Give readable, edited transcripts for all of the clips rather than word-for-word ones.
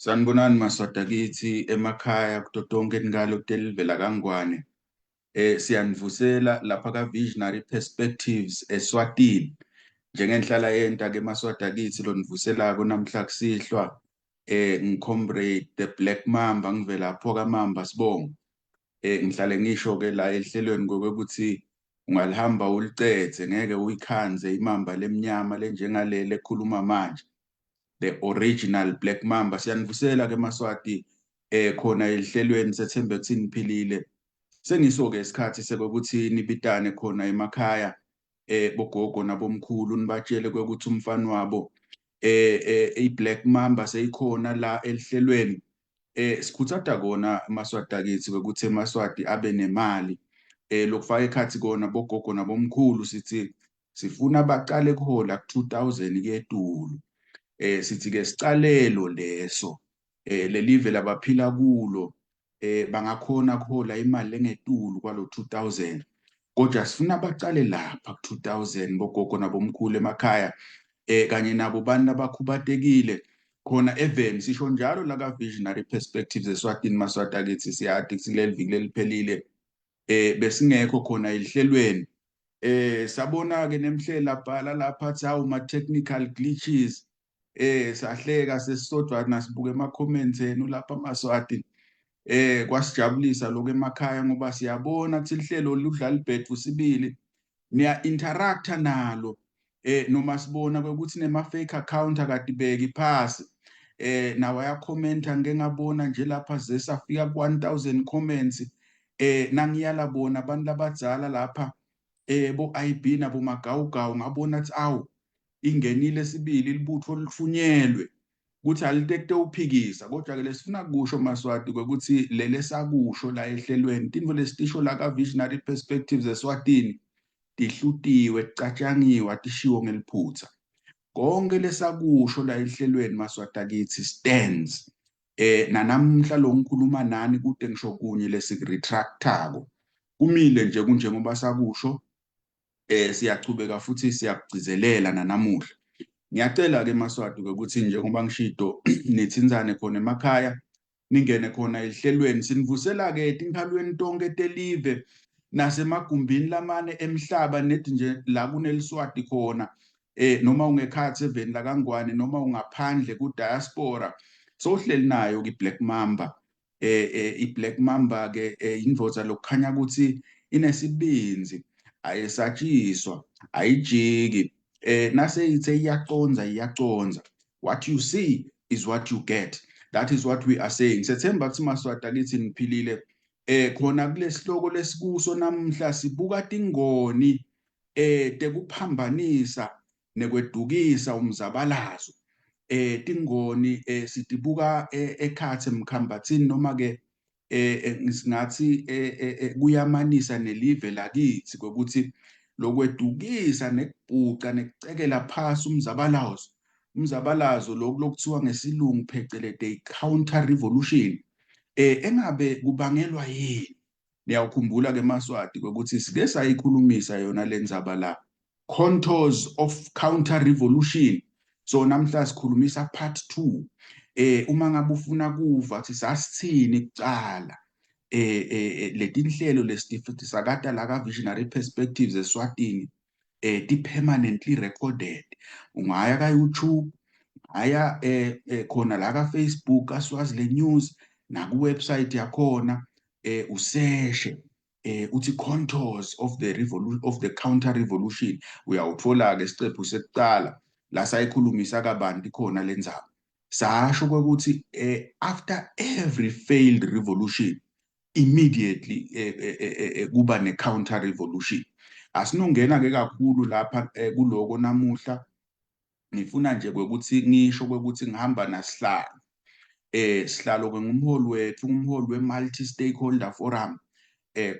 Sanibonani masoda kithi emakhaya kuto tonke ningalo telivela kangwane. Siyanivusela lapha ka-Visionary Perspectives eSwatini. Njengenhlala yenta ke masoda kithi lo nivuselako namhla kusihlwa ngicomrade the Black Mamba ngivelapho kaMamba sibongo. Ngihlale ngisho ke la ehlelweni kokuthi ungalihamba ulicethe ngeke uyikhanze imamba lemnyama lenjengalele ekhuluma manje. The original Black Mamba siyanivusela ke Maswati khona ehlelweni sethemba ukuthi niphilile sengiso ke isikhathi sekuthi nibitane khona emakhaya bogogo nabomkhulu nibatshele ukuthi umfana wabo iBlack Mamba seyikhona la ehlelweni sikhuthada kona Maswati akithi ukuthi eMaswati abe nemali lokufaka ekhathi kona bogogo nabomkhulu sithi sifuna baqale kuhola ku-2000 ketulu. Sithi ke sicalelo leso lelive labaphila kulo bangakhona kuhola imali engetulu kwalo 2000 kodwa sifuna bacale lapha ku 2000 bogogo nabomkhulu emakhaya kanye nabo bantu abakhubatekile khona even sisho njalo la ka Visionary Perspectives eSwatini Maswati akithi siyathi sileli viki leliphelile besingekho khona ehlelweni sabona ke nemhlela bhala lapha athi hawu ma technical glitches sahleka sesisodwa nasibuka ema-comments enu lapha Maswati kwasijabulisa lokho emakhaya ngoba siyabona ukuthi lihlelo ludlala ibhethu sibili niya interacta nalo noma sibona ukuthi nema fake account akadibeki phasi nawe ayakhomenta ngeke ngabona nje lapha zesafika ku 1000 comments nangiyala bona abantu abadzala lapha bo IB nabo magawugawu ngabona ukuthi awu ingenile sibili libutho lifunyelwe ukuthi alitekte uphikisa kodwa ke lesifuna kusho Maswati ukuthi lele sakusho la ehlelweni tinvo lesitisho la ka Visionary Perspectives eSwatini tihlutiwe ticatshangiwe atishiwo ngeliphutha konke lesakusho la ehlelweni Maswati akithi stands nanamhla lo ngikhuluma nani kude ngisho kunye lesiretractako kumile nje kunjengoba sakusho siyachubeka futhi siyagcizelela nanamuhla. Ngiyacela ke Maswati ukuthi njengoba ngishido nithinzane khona emakhaya ningene khona ehlelweni sinivusela ke tinkhalweni tonke telive nasemagumbini lamane emhlaba nethi nje la kuneliswati khona noma ungekhathi eveni la kangwane noma ungaphandle ku diaspora sohleli nayo ki Black Mamba iBlack Mamba ke indvodza lokukhanya ukuthi inesibinzi ayisatshiswa ayijiki nase ithe iyaconza what you see is what you get. That is what we are saying. Sethemba ukuthi Maswati akithi niphilile khona kulesihloko lesikuso namhla sibuka tingoni tekuphambanisa nekwedukisa umzabalazo tingoni sitibuka ekhathe emkhambathini noma ke ngathi kuyamanisa nelive lakithi ukuthi lokwedukisa nekubhuqa nekucekela phasi umzabalazo lokuthiwa ngesilungu phecelede counter revolution engabe kubangelwa yini. Niyawukhumbula ke Maswati ukuthi sike sayikhulumisa yona lenzaba la contours of counter revolution. So namhla sikhulumisa part 2 uma ngabe ufuna kuva ukuthi sasithini kucala letinhlelo lesitifuthi sakata la ka Visionary Perspectives eSwatini ti-permanently recorded. Ungaya ka YouTube aya khona la ka Facebook kaSwazile News naku website yakhona useshe uthi contours of the counter revolution uyawuthola ke isiqephu sekuqala la sayikhulumisa kabanti khona lenzaba sasho ukuthi after every failed revolution immediately kuba ne counter revolution. Asinongena ke kakhulu lapha kuloko namuhla ngifuna nje ukuthi ngisho ukuthi ngihamba nasihlalo sihlalo ke ngumholi wethu umholi we-multi stakeholder forum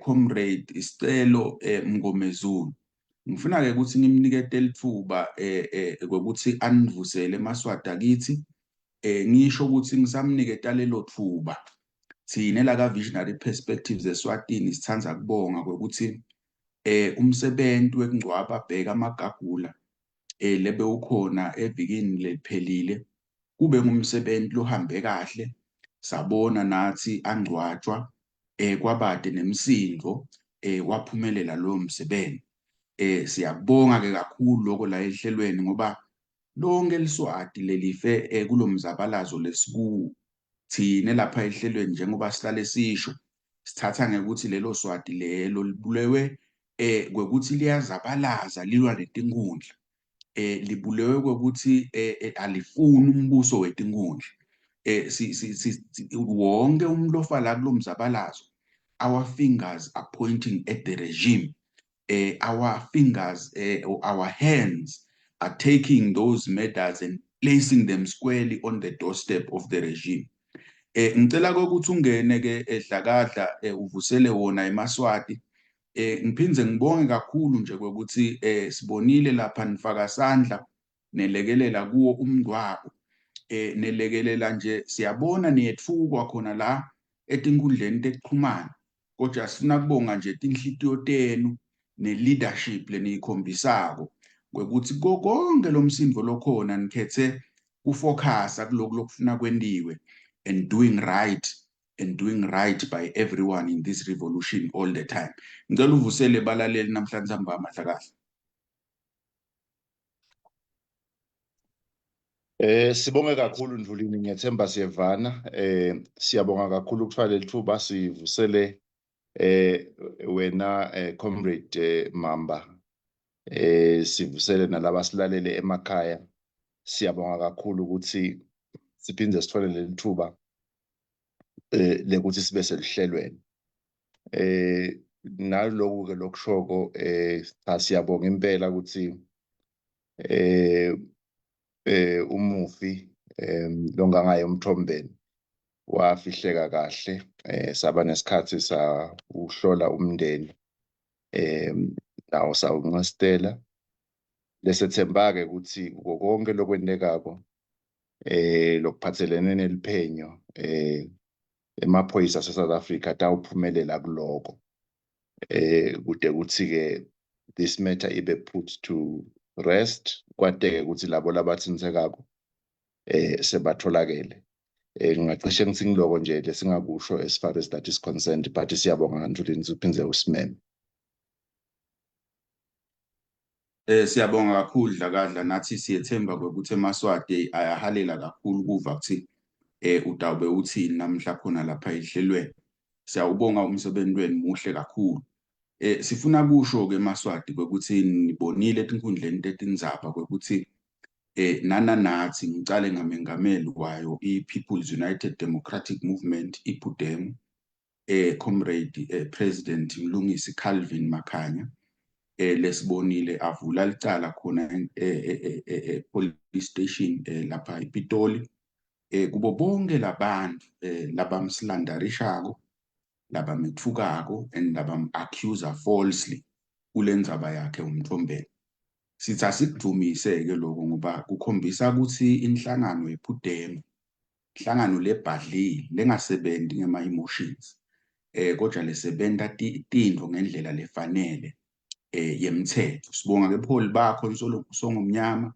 comrade Sicelo Mngometulu. Ngifuna ke ukuthi ngimnikete lithuba ukuthi anivusele Maswati akithi ngisho ukuthi ngisamniketa lelo thuba thina la ka Visionary Perspectives eSwatini sithanza kubonga ukuthi umsebenzi wekungcwaba bheka amagagula lebe ukhona evikini lephelile kube ngumsebenzi lohambe kahle, sabona nathi angcwatshwa kwabade nemsindo waphumelela lowo msebenzi. Siyakubonga-ke kakhulu lokho la ehlelweni ngoba lonke eliswati lelife kulo mzabalazo lesikuwo. Thine lapha ehlelweni njengoba sihlale sisho, sithatha ngekuthi lelo swati lelo libulewe kwekuthi liyazabalaza lilwa netinkundla. Libulewe kwekuthi alifuni umbuso wetinkundla. Wonke umuntu ofa la kulo mzabalazo, our fingers are pointing at the regime. Our fingers or our hands are taking those medals and placing them squarely on the doorstep of the regime. Ngicela ukuthi ungene-ke edlakadla uvusele wona eMaswati. Ngiphindze ngibonge kakhulu nje kwekuthi sibonile lapha nifaka sandla nelekelela kuwo umngcwabo. Nelekelela nje siyabona niyetfukwa khona la etinkundleni tekuxhumana, kodwa sifuna kubonga nje tinhlitiyo tenu ne-leadership leniyikhombisako kwekuthi konke lo msindo lokhona nikhethe kufocusa kulokhu lokufuna kwendiwe and doing right by everyone in this revolution all the time. Ngicela uvusele balaleli namhlanje amahla kahle. Sibonge kakhulu Ndlulini, ngiyethemba siyevana. Siyabonga kakhulu ukuthola leli thuba sivusele wena comrade Mamba, sivusele nalaba silalele emakhaya. Siyabonga kakhulu ukuthi siphinde sithole leli thuba lekuthi sibe selihlelweni. Naloku-ke lokushoko siyabonga impela ukuthi umufi longangaye umthombeni wafihleka kahle. Saba nesikhathi sawuhlola umndeni nawo sawunqastela. Lesethemba-ke ukuthi konke lokwendekako lokuphathelene neliphenyo emaphoyisa ase-South Africa atawuphumelela kuloko. Kude kuthi-ke this matter ibe put to rest, kwateke ukuthi labo labathintekako sebatholakele. Ngingacishe ngithi ngiloko nje lesingakusho as far as that is concerned, but siyabonga Ndlulini uphindze usimeme. Siyabonga kakhulu Dlakadla, nathi siyethemba kwekuthi eMaswati ayahalela kakhulu kuva kuthi utawube uthini namhla khona lapha ehlelweni. Siyawubonga umsebenzi wenu muhle kakhulu. Sifuna kusho-ke eMaswati kwekuthi nibonile etinkundleni tetindzaba kwekuthi nathi ngicale ngamengameli wayo i-People's United Democratic Movement, iPUDEM, comrade President Mlungisi Calvin Makhanya, lesibonile avula licala khona police station lapha ePitoli. Kubo bonke labantu labamsilandarishako, labamethukako and labam-accuser falsely kule ndzaba yakhe umthombeni. Sithi asikudumise-ke lokho ngoba kukhombisa ukuthi inhlangano yePUDEM, inhlangano lebhadlile lengasebenzi ngema-emotions, kodwa lesebenta tintfo ngendlela lefanele yemthetho. Sibonga-ke buholi bakho Songomnyama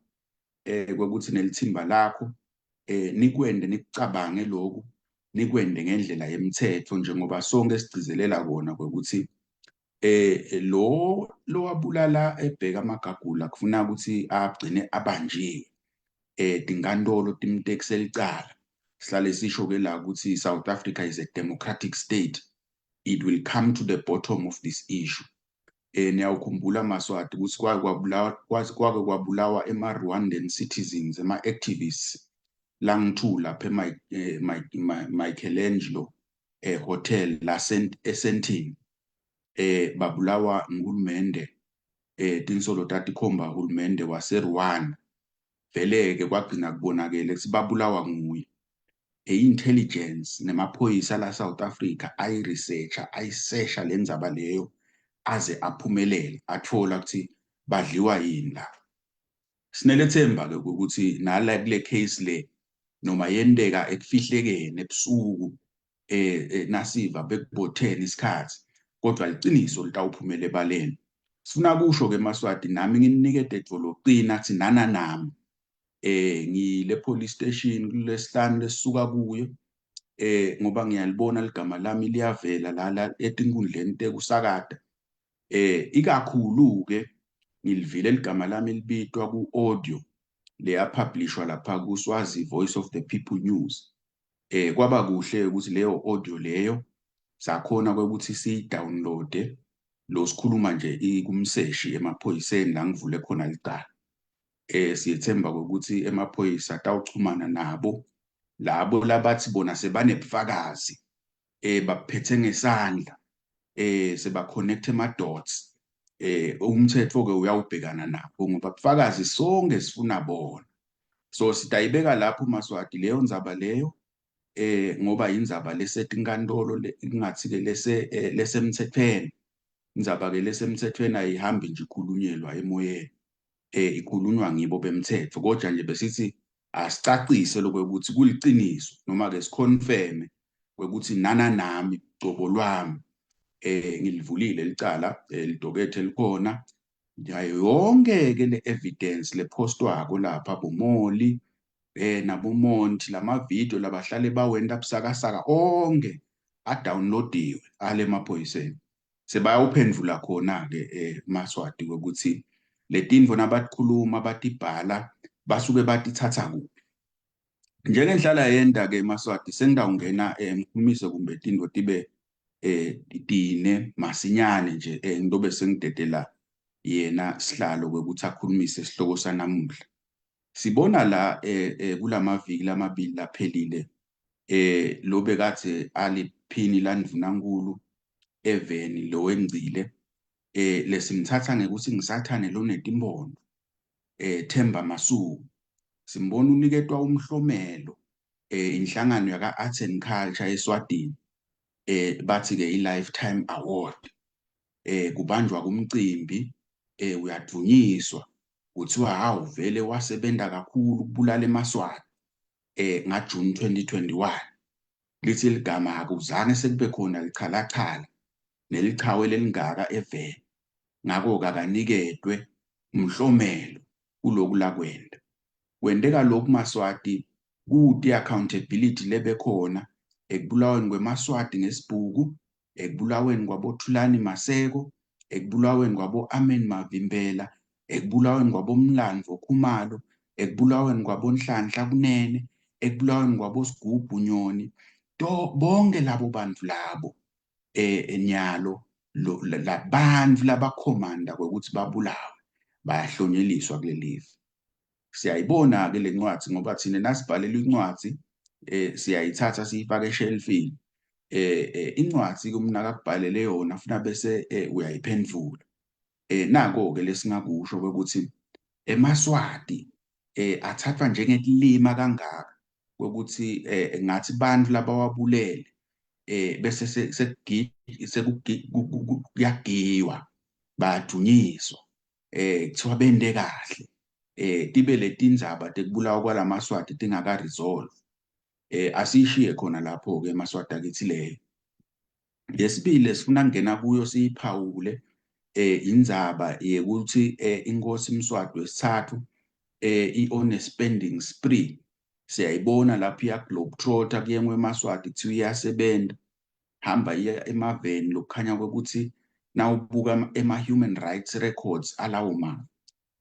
kwekuthi nelithimba lakho nikwende nikucabange lokhu, nikwende ngendlela yemthetho njengoba sonke sigcizelela kona kwekuthi lo wabulala ebheka amagagula kufuna ukuthi agcine abanjiwe. Tinkantolo timtekisela icala. Sihlale sisho-ke la ukuthi South Africa is a democratic state. It will come to the bottom of this issue. Niyawukhumbula Maswati ukuthi kwake kwabulawa ema-Rwandan citizens, ama-activists lang-2 lapha Michelangelo hotel la eSandton. Babulawa nguhulumende, tinsolo tatikhomba hulumende waseRwanda. Vele-ke kwagcina kubonakele ukuthi babulawa nguye. I-intelligence nemaphoyisa la South Africa ayisesha le ndzaba leyo aze aphumelele, athola ukuthi badliwa yini la. Sinelethemba-ke ukuthi nala kule case le noma yendeka ekufihlekene ebusuku nasiva bekubothene isikhathi, kodwa liciniso litawuphumela ebaleni. Sifuna kusho-ke Maswati, nami nginikede edvoloqina kuthi nami ngile police station kulesihlanu lesisuka kuyo, ngoba ngiyalibona ligama lami liyavela la etinkundleni tekusakata. Ikakhulu-ke ngilivile ligama lami libitwa ku-audio leyapublishwa lapha kuSwazi Voice of the People News. Kwaba kuhle ukuthi leyo audio leyo sakhona ukuthi siyi-download-e, lo sikhuluma nje kumseshi emaphoyiseni la ngivule khona licala. Siyethemba ukuthi emaphoyisa atawuchumana nabo labo labathi bona sebanebufakazi, baphethe ngesandla, seba-connect ama-dots. Umthetho-ke uyawubhekana nabo ngoba bufakazi sonke sifuna bona. So sitayibeka lapho Maswati leyo ndzaba leyo, ngoba indzaba lesetinkantolo ingathi-ke lesemthethweni. Indzaba-ke lesemthethweni ayihambi nje ikhulunyelwa emoyeni, ikhulunywa ngibo bemthetho, kodwa nje besithi asicacise lokuthi kuliciniso noma-ke sikhonfeme kwekuthi nami cobo lwami ngilivulile licala, lidokethe likhona, yayo yonke-ke le-evidence lephostwako lapha bomoli nabomonti, lamavidiyo labahlale bawenda busakasaka onke adownloadiwe ale emaphoyiseni. Sebayawuphendvula khona-ke Maswati ukuthi letinto nabatikhuluma batibhala basuke batithatha kuphi. Njengenhlala yenda-ke Maswati sengidawungena ngikhulumise kumbe tinto tibe tine masinyane nje, ngidobe sengidedela yena sihlalo kwekuthi akhulumise isihloko sanamuhla. Sibona la kulamaviki lamabili laphelile, lo bekade aliphini laNdvunankhulu eveni lo wengcile, lesimthatha ngekuthi ngisathane lo netimbono, Themba Masuku. Simbona uniketwa umhlomelo inhlangano yaka-Arts and Culture eSwatini, bathi-ke i-Lifetime Award. Kubanjwa kumcimbi, uyadvunyiswa, kuthiwa hawu vele wasebenta kakhulu ukubulala eMaswati ngaJuni 2021. Lithi ligama akuzange sekube khona lichalachala nelichawe lelingaka eveni, ngakho-ke akanikedwe umhlomelo kuloku lakwenda. Kwendeka lokhu Maswati kuti accountability lebekhona ekubulaweni kweMaswati ngesibhuku, ekubulaweni kwaboThulani Maseko, ekubulaweni kwabo-Amen Mavimbela, ekubulaweni kwaboMlandvo Khumalo, ekubulaweni kwabonhlanhla Kunene, ekubulaweni kwaboSigubhu Nyoni. Bonke labo bantu labo nyalo labantu labakhomanda kwekuthi babulawe bayahlonyeliswa kulelive. Siyayibona-ke le ncwadi ngoba thina nasibhalelwe incwadi siyayithatha siyifake eshelfini. Incwadi-ke umnaka akubhalele yona funa bese uyayiphendvula. Nako-ke lesingakusho kwekuthi eMaswati athathwa njengelima kangaka kwekuthi ngathi bantu labawabulele bese kuyagiywa, bayadunyiswa, kuthiwa bende kahle, tibe letindzaba tekubulawa kwalaMaswati tingaka-resolve. Asiyishiye khona lapho-ke eMaswati akithi leyo. Yesibili sifuna kungena kuyo siyiphawule indzaba yekuthi inkosi Mswati wesithathu i-on a spending spree. Siyayibona lapho iya-globetrotter kuyengwe eMaswati kuthiwa iyasebenza, hamba iya emaveni lokukhanya kwekuthi nawubuka ema-human rights records alawo ma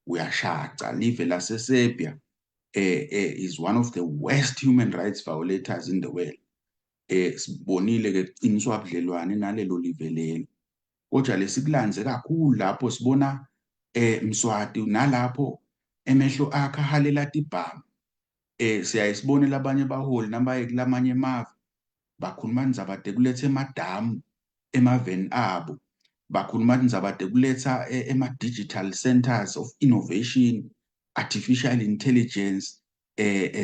uyashaca. Live laseSerbia is one of the worst human rights violators in the world. Sibonile-ke kuqiniswa budlelwane nalelo live lelo, kodwa lesikulandze kakhulu lapho sibona Mswati nalapho emehlo akhe ahalela tibhamu. Siyayisibonela abanye abaholi nabaye kulamanye emave bakhuluma ndzaba tekuletha emadamu emaveni abo, bakhuluma ndzaba tekuletha ema-digital centers of innovation, artificial intelligence,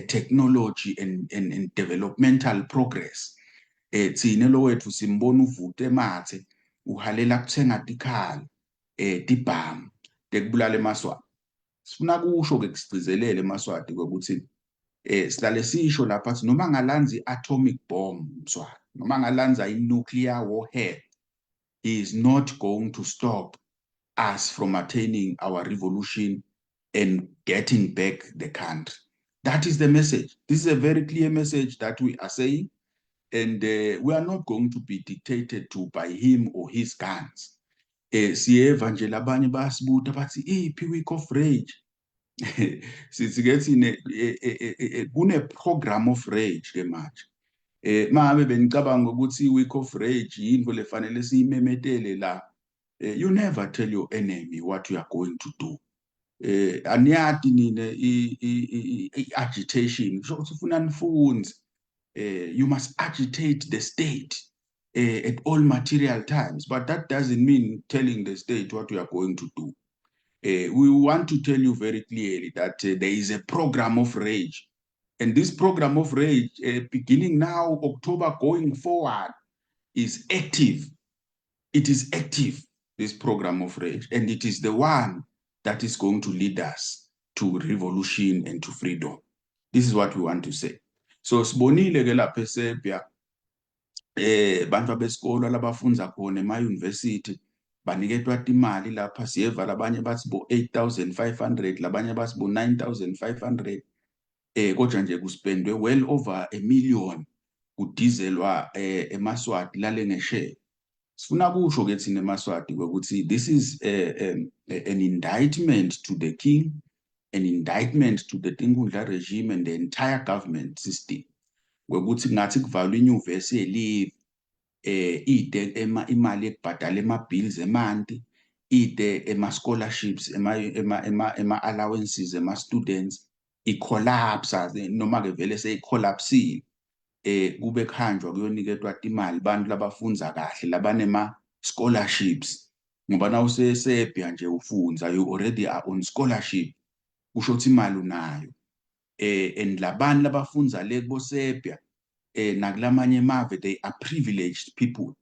technology and developmental progress. Thine lo wethu simbona uvute emathe uhalela kuthenga tikhala tibhamu tekubulala eMaswati. Sifuna kusho-ke kusigcizelele eMaswati kwekuthi sihlale sisho lapha athi noma ngalanza i-atomic bomb Mswati, noma ngalanza i-nuclear warhead, he is not going to stop us from attaining our revolution and getting back the country. That is the message. This is a very clear message that we are saying, and we are not going to be dictated to by him or his guns. Siyeva nje labanye bayasibuta bathi iphi week of rage. Sithi ke kune-program of rage ke manje. Mabe benicabanga ukuthi i-week of rage yinto lefanele siyimemetele la. You never tell your enemy what you are going to do. Aniyadi nine i-agitation kusho ukuthi ufuna nifunze. You must agitate the state at all material times, but that doesn't mean telling the state what you are going to do. We want to tell you very clearly that there is a program of rage, and this program of rage, beginning now, October going forward, is active. It is active, this program of rage, and it is the one that is going to lead us to revolution and to freedom. This is what we want to say. So sibonile ke lapha eSerbia bantu abesikolo labafunda khona ema-university baniketwa imali lapha siyeva labanye bathi bo 8,500 labanye bathi bo 9,500 kodwa nje kuspendwe well over a million kudizelwa eMaswati lale ngeshe. Sifuna kusho ke thina eMaswati ukuthi this is an indictment to the king, an indictment to the Tinkundla regime and the entire government system. Wekuthi ngathi kuvalwa inyuvesi yelive ide imali ekubhadala ema-bills emanti, ide ema-scholarships, ema-allowances, ema-students, i-collapse, noma-ke vele seyicollapsile. Kube kuhanjwa kuyoniketwa imali bantu labafundza kahle labanema-scholarships. Ngoba na useSerbia nje ufundza, you already are on scholarship, kusho ukuthi imali unayo. And labantu labafundza le kuboSerbia nakulamanye mave, they are privileged people.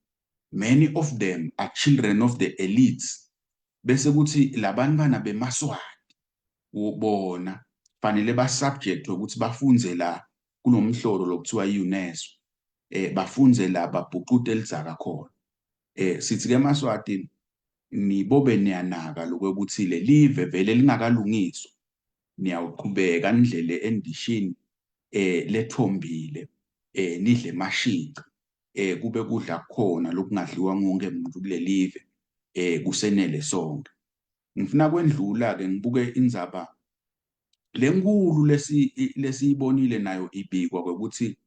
Many of them are children of the elites. Bese kuthi labantu bana beMaswati bona fanele ba-subject ukuthi bafunze la kunomhlolo lokuthiwa i-UNESCO. Bafunze la babhuqute elidzaka khona. Sithi ke eMaswati nibobe niyanaka lokuthi le live vele lingakalungiswa. Niyawuqhubeka indlela endishini lethombile nidle mashica kube kudla khona lokungadliwa ngonke umuntu kule live kusenele sonke. Ngifuna kwendlula ke ngibuke indzaba lenkulu lesiyibonile nayo ibikwa ukuthi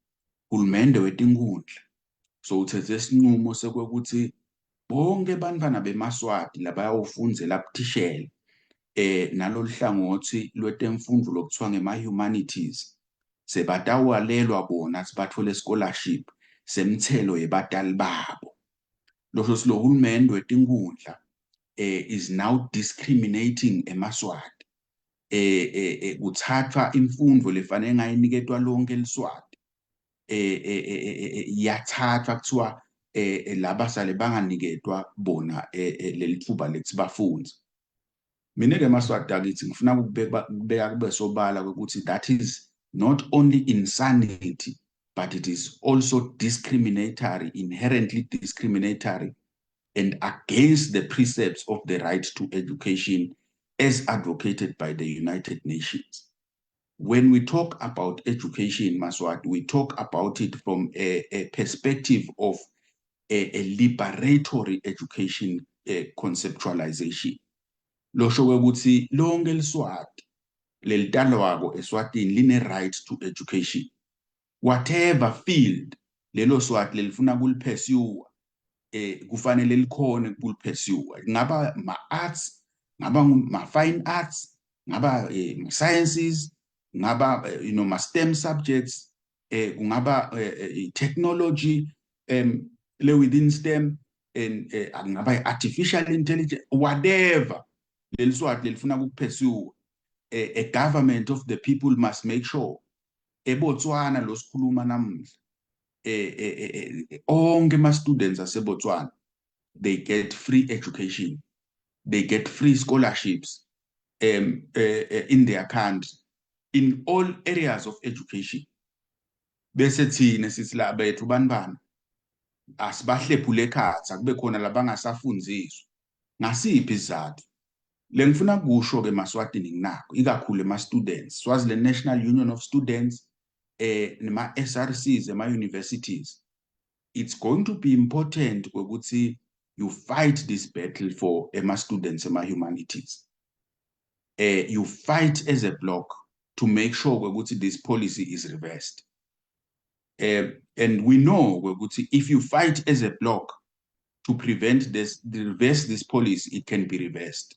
uhulumende wetinkundla so uthethe isinqumo sekwekuthi bonke bantwana beMaswati labayawufundzela buthishela nalolu hlangothi lwetemfundo lokuthiwa ngema-humanities sebatawalelwa bona sibathole scholarship semthelo yebatali babo. Losho silo hulumende wetinkundla is now discriminating eMaswati. Kuthathwa imfundo lefanele ngayiniketwa lonke eliswati yathathwa kuthiwa labasale banganiketwa bona leli thuba lethi bafunze. Mina ke eMaswati akithi ngifuna ukubeka kube sobala ukuthi that is not only insanity, but it is also discriminatory, inherently discriminatory, and against the precepts of the right to education as advocated by the United Nations. When we talk about education, Maswati, we talk about it from a perspective of a liberatory education conceptualization. Losho kwekuthi lonke eliswati lelitalwako eSwatini line right to education. Whatever field lelo swati lelifuna kulipursue kufanele likhone kulipursue. Ngaba ma-arts, ngaba ma-fine arts, ngaba sciences, ngaba ma-STEM subjects, kungaba technology le within STEM, and ngaba artificial intelligence, whatever leliswati lelifuna kupursue. A government of the people must make sure eBotswana lo sikhuluma namuhla onke ama-students aseBotswana they get free education, they get free scholarships in their country in all areas of education. Bese thina sithi la bethu banibani asibahlephule ekhatha kube khona labangasafundziswa ngasiphi isizathu. Lengfuna kusho ke Maswatini nginakho ikakhulu ema-students Swaziland National Union of Students nema-SRCs ema-universities. It's going to be important ukuthi you fight this battle for ema-students ema-humanities. You fight as a block to make sure ukuthi this policy is reversed. And we know ukuthi if you fight as a block to prevent reverse this policy, it can be reversed.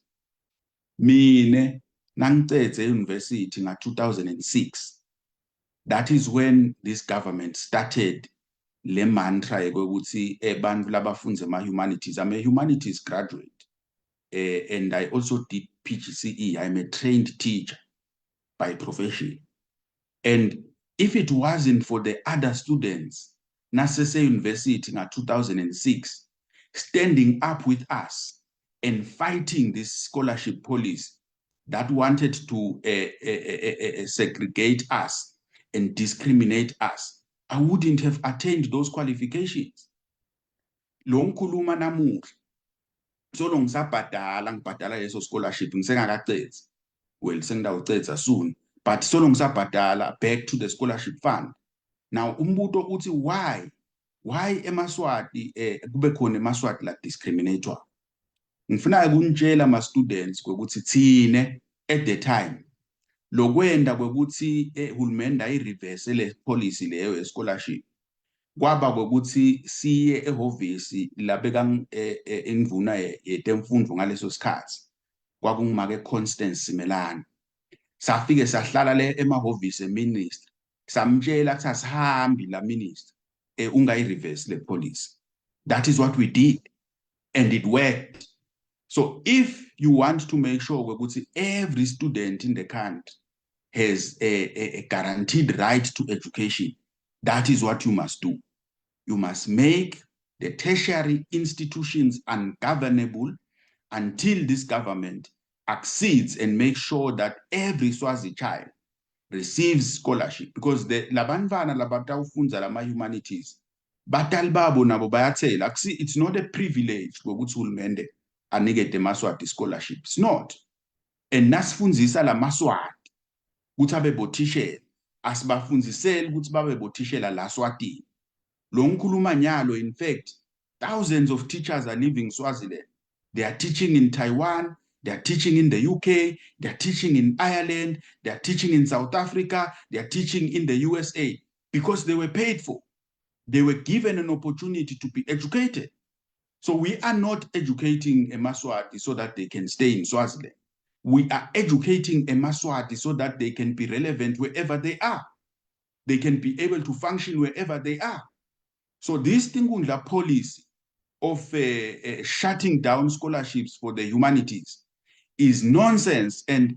Mine nangicede university nga 2006. That is when this government started le mantra ukuthi abantu labafundza ema-humanities. I'm a humanities graduate, and I also did PGCE. I'm a trained teacher by profession. And if it wasn't for the other students, Nasese University in 2006, standing up with us and fighting this scholarship policy that wanted to segregate us and discriminate us, I wouldn't have attained those qualifications. Lo ngikhuluma namuhla, solo ngisabhadala ngibhadala leso scholarship ngisengakacedzi. Well, sengidawucedza soon. But so long sabhadala back to the scholarship fund. Now umbuto uthi why emaswati kube khona emaswati la discriminator. Ngifuna ukunitshela ama students ukuthi thine at the time lokwenda ukuthi uhulumende ayireverse le policy leyo ye scholarship. Kwaba ukuthi siye ehhovisi labeka indvuna yetemfundo ngaleso sikhathi. Kwakungumake Constance Simelane. Safike sahlala le emahhovisi eminister samtshela ukuthi asihambi la minister ungayi-reverse le policy. That is what we did, and it worked. So if you want to make sure ukuthi every student in the country has a guaranteed right to education, that is what you must do. You must make the tertiary institutions ungovernable until this government accedes and make sure that every Swazi child receives scholarship, because the labanvana labatawufunza lama humanities batali babo nabo bayathela. It's not a privilege ukuthi uhulumende anikete maswati scholarship. It's not. And nasifunzisa la maswati ukuthi abe bothishela, asibafunziseli ukuthi babe bothishela la Swatini. Lo ngikhuluma nyalo, in fact, thousands of teachers are leaving Swaziland. They are teaching in Taiwan, they are teaching in the UK, they are teaching in Ireland, they are teaching in South Africa, they are teaching in the USA, because they were paid for. They were given an opportunity to be educated. So we are not educating a Maswati so that they can stay in Swaziland. We are educating a Maswati so that they can be relevant wherever they are. They can be able to function wherever they are. So this Tingundla policy of shutting down scholarships for the humanities is nonsense, and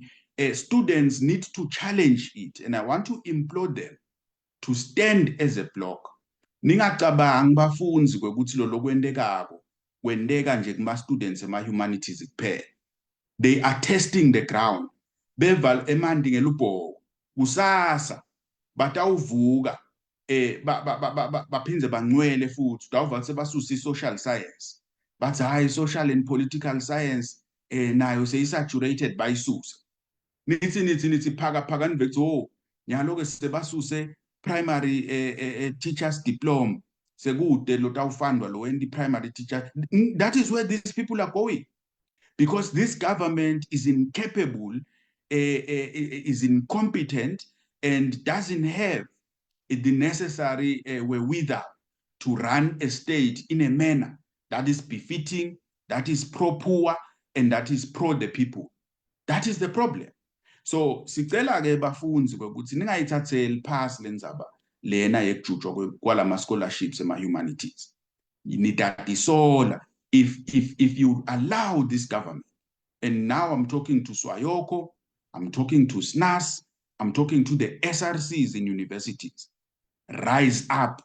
students need to challenge it. And I want to implore them to stand as a block. Ningacabangi bafunzi kwekuthi lo lokwendekako kwendeka nje kuma students ema humanities kuphela. They are testing the ground. Beval emandi ngelubhoko kusasa batawuvuka baphinze bangcwele futhi dawuva sebasusa social science. Bathi hayi social and political science nayo seyisaturated bayisusa. Nithi phaka nivethu nyalo ke sebasuse primary teachers diploma sekude lo tawufundwa lo endi primary teacher. That is where these people are going, because this government is incapable, is incompetent, and doesn't have the necessary wherewithal to run a state in a manner that is befitting, that is pro-poor, and that is pro the people. That is the problem. So sicela ke bafunzi ukuthi ningayithatheli phasi lenzaba lena yekujutshwa kwalama scholarships ema humanities. Nitatisola if you allow this government, and now I'm talking to Swayoko, I'm talking to SNAS, I'm talking to the SRCs in universities. Rise up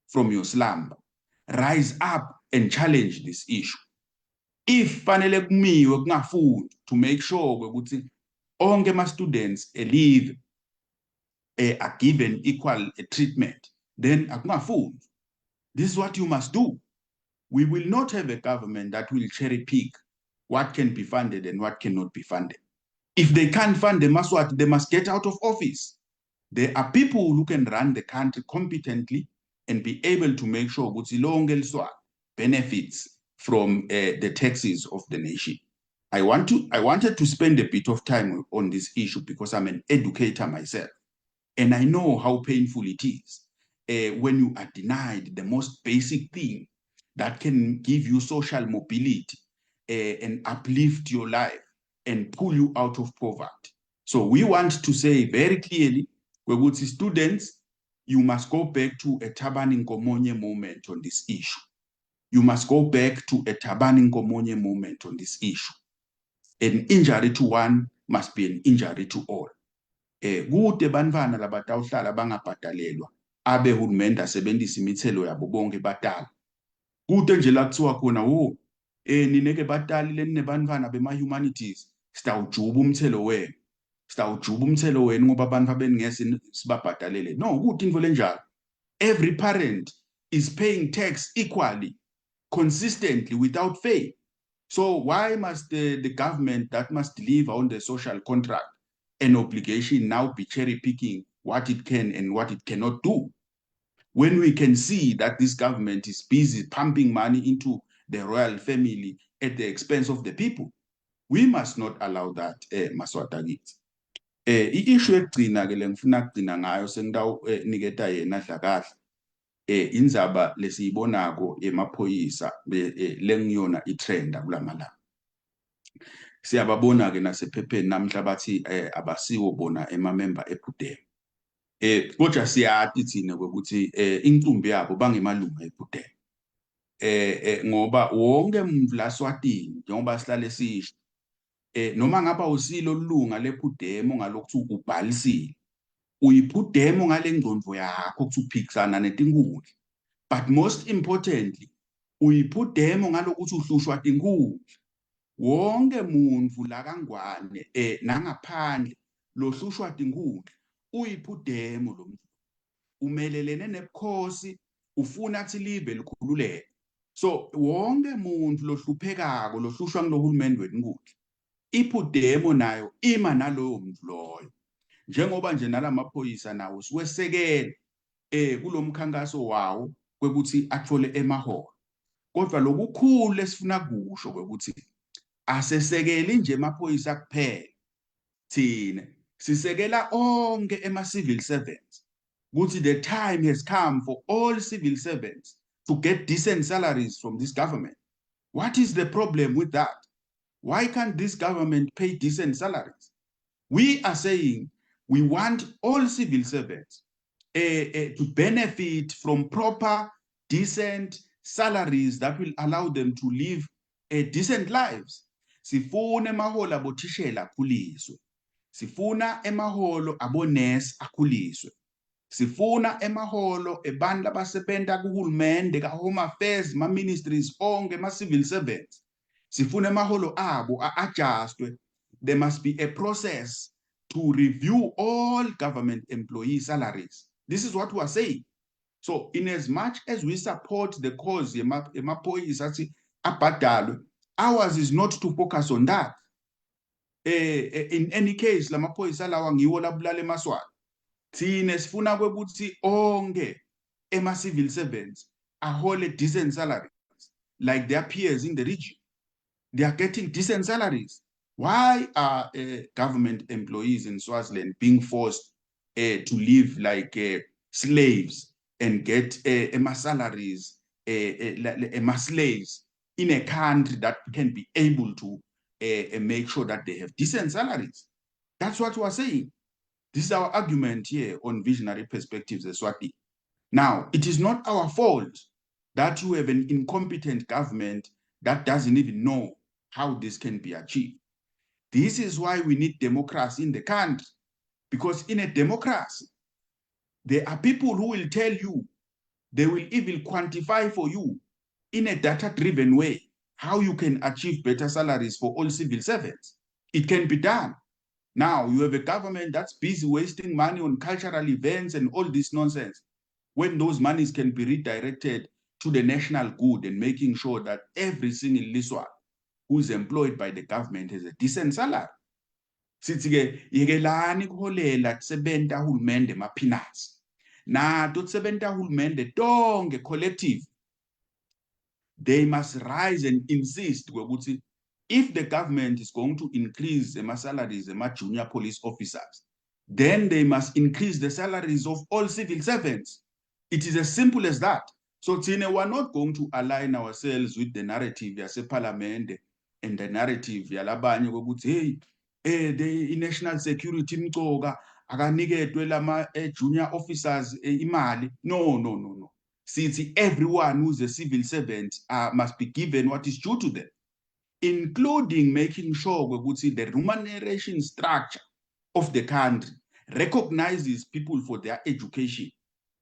from your slumber. Rise up and challenge this issue. If fanele kumiwe kungafundi to make sure ukuthi onke ama students live are given equal treatment, then akungafundi. This is what you must do. We will not have a government that will cherry pick what can be funded and what cannot be funded. If they can't fund the Maswat, they must get out of office. There are people who can run the country competently and be able to make sure that benefits from the taxes of the nation. I wanted to spend a bit of time on this issue because I'm an educator myself, and I know how painful it is when you are denied the most basic thing that can give you social mobility and uplift your life and pull you out of poverty. So we want to say very clearly, we would see students, you must go back to a Thabani Nkomonye moment on this issue. You must go back to a Thabani Nkomonye moment on this issue. An injury to one must be an injury to all. Kude bantwana labatawuhlala bangabhadalelwa abe hulumende asebenzisa imithelo yabo bonke batala. Kude nje la kuthiwa khona nineke batalile ninebantwana bema-humanities sitawujuba umthelo wenu. Sitawujuba umthelo wenu ngoba abantu abengese sibabhadalele. No, kude into lenjalo. Every parent is paying tax equally, consistently, without fail. So why must the government that must deliver on the social contract an obligation now be cherry picking what it can and what it cannot do? When we can see that this government is busy pumping money into the royal family at the expense of the people, we must not allow that, Maswatagit. I-issue ekugcina ke lengifuna ukugcina ngayo sengidawuniketa yena dlakahle indzaba lesiyibonako yemaphoyisa lengiyona itrenda kulamalanga. Siyababona ke nasephepheni namhla bathi abasiwo bona emamemba eBhudemo. Kodwa siyathi thina ukuthi incumbi yabo bangemalunga eBhudemo. Ngoba wonke umuntu la Swatini njengoba sihlale sisho noma ngaba usilo olunga leBhudemo ngalokhu ubhalisile uyiBhudemo ngale ngcondvo yakho ukuthi uphikisana netinkundla, but most importantly uyiBhudemo ngalokuthi uhlushwa tinkundla. Wonke muntu la kaNgwane nangaphandle lohlushwa tinkundla uyiBhudemo lo muntu, umelelene nebukhosi, ufuna athi libe likhululeke. So wonke muntu lohluphekako lohlushwa ngulohulumeni wenkundla, iBhudemo nayo ima naloyo muntu loyo. Njengoba nje nalamaphoyisa nawo siwesekela kulomkhankaso wawo kwekuthi athole emaholo. Kodwa lokukhulu lesifuna kusho kwekuthi asesekeli nje emaphoyisa kuphela. Thina sisekela onke ema-civil servants. Ukuthi the time has come for all civil servants to get decent salaries from this government. What is the problem with that? Why can't this government pay decent salaries? We are saying we want all civil servants to benefit from proper, decent salaries that will allow them to live decent lives. Sifuna emaholo abothishela akhuliswe. Sifuna emaholo abonesi akhuliswe. Sifuna emaholo ebantu abasebenza kuhulumende ka-Home Affairs, ma-ministries onke, ma-civil servants. Sifuna emaholo abo a-adjustwe. There must be a process to review all government employee salaries. This is what we are saying. So in as much as we support the cause yemaphoyisa athi abhadalwe, ours is not to focus on that. In any case, lamaphoyisa lawa ngiwo labulala eMaswati. Thina sifuna kwekuthi onke ema-civil servants ahole decent salaries like their peers in the region. They are getting decent salaries. Why are government employees in Swaziland being forced to live like slaves and get salaries, slaves in a country that can be able to make sure that they have decent salaries? That's what we are saying. This is our argument here on Visionary Perspectives Eswati. Now, it is not our fault that you have an incompetent government that doesn't even know how this can be achieved. This is why we need democracy in the country, because in a democracy, there are people who will tell you, they will even quantify for you in a data-driven way how you can achieve better salaries for all civil servants. It can be done. Now, you have a government that's busy wasting money on cultural events and all this nonsense, when those monies can be redirected to the national good and making sure that every single Liswa who's employed by the government has a decent salary. Sithi-ke yekelani kuholela kusebenta hulumende ma-peanuts. Nato kusebenta hulumende tonke collective. They must rise and insist ukuthi if the government is going to increase the salaries of junior police officers, then they must increase the salaries of all civil servants. It is as simple as that. So Tine, we're not going to align ourselves with the narrative yase parliament and the narrative yalabanye ukuthi hey, the national security mcoka akaniketwe lama junior officers imali. No. Since everyone who's a civil servant must be given what is due to them, including making sure that the remuneration structure of the country recognizes people for their education.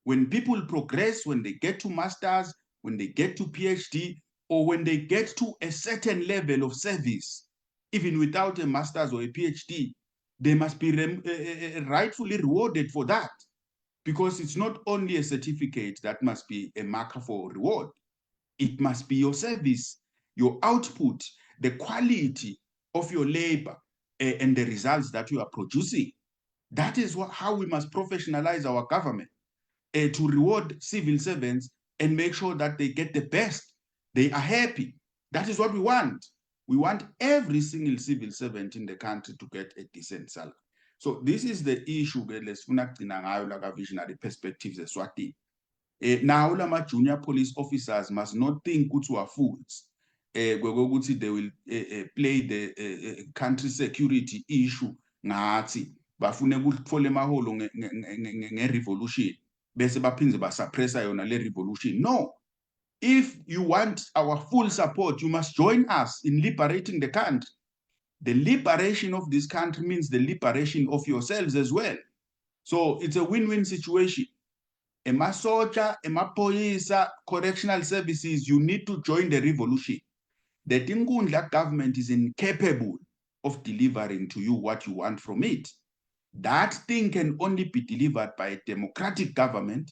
When people progress, when they get to masters, when they get to PhD, or when they get to a certain level of service, even without a master's or a PhD, they must be rightfully rewarded for that. Because it's not only a certificate that must be a marker for reward. It must be your service, your output, the quality of your labor, and the results that you are producing. That is how we must professionalize our government, to reward civil servants and make sure that they get the best. They are happy. That is what we want. We want every single civil servant in the country to get a decent salary. So this is the issue lesifuna kugcina ngayo la visionary perspectives eSwatini. Now lama junior police officers must not think ukuthi we are fools. Ukuthi they will play the country security issue ngathi bafune ukutfola emaholo nge-revolution bese baphinze basuppressa yona le revolution. No. If you want our full support, you must join us in liberating the country. The liberation of this country means the liberation of yourselves as well. So it's a win-win situation. Emasoja, emapolisa, correctional services, you need to join the revolution. The Tingundla government is incapable of delivering to you what you want from it. That thing can only be delivered by a democratic government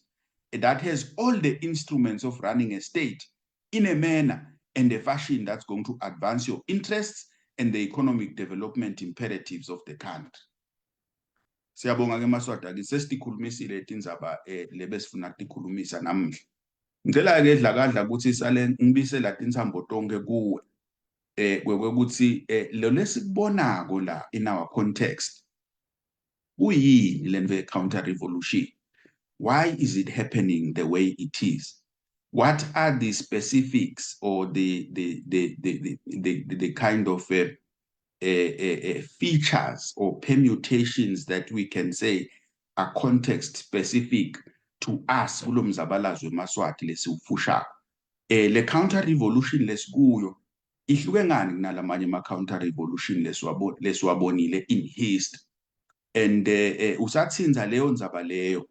that has all the instruments of running a state in a manner and a fashion that's going to advance your interests and the economic development imperatives of the country. Siyabonga ke Maswati ke sesikhulumisile indzaba lebesifuna ukukhulumisa namhla. Ngicela ke edlakadla ukuthi isale ngibisela intsambo tonke kuwe kwekuthi lo lesikubonako la in our context uyini le counter revolution. Why is it happening the way it is? What are the specifics or the kind of features or permutations that we can say are context specific to us kulo mzabalazwe eMaswati lesiwufusha? Le counter revolution lesikuyo ihluke ngani kunalamanye ama counter revolution lesiwabonile in history? And usathinza leyo ndzaba leyo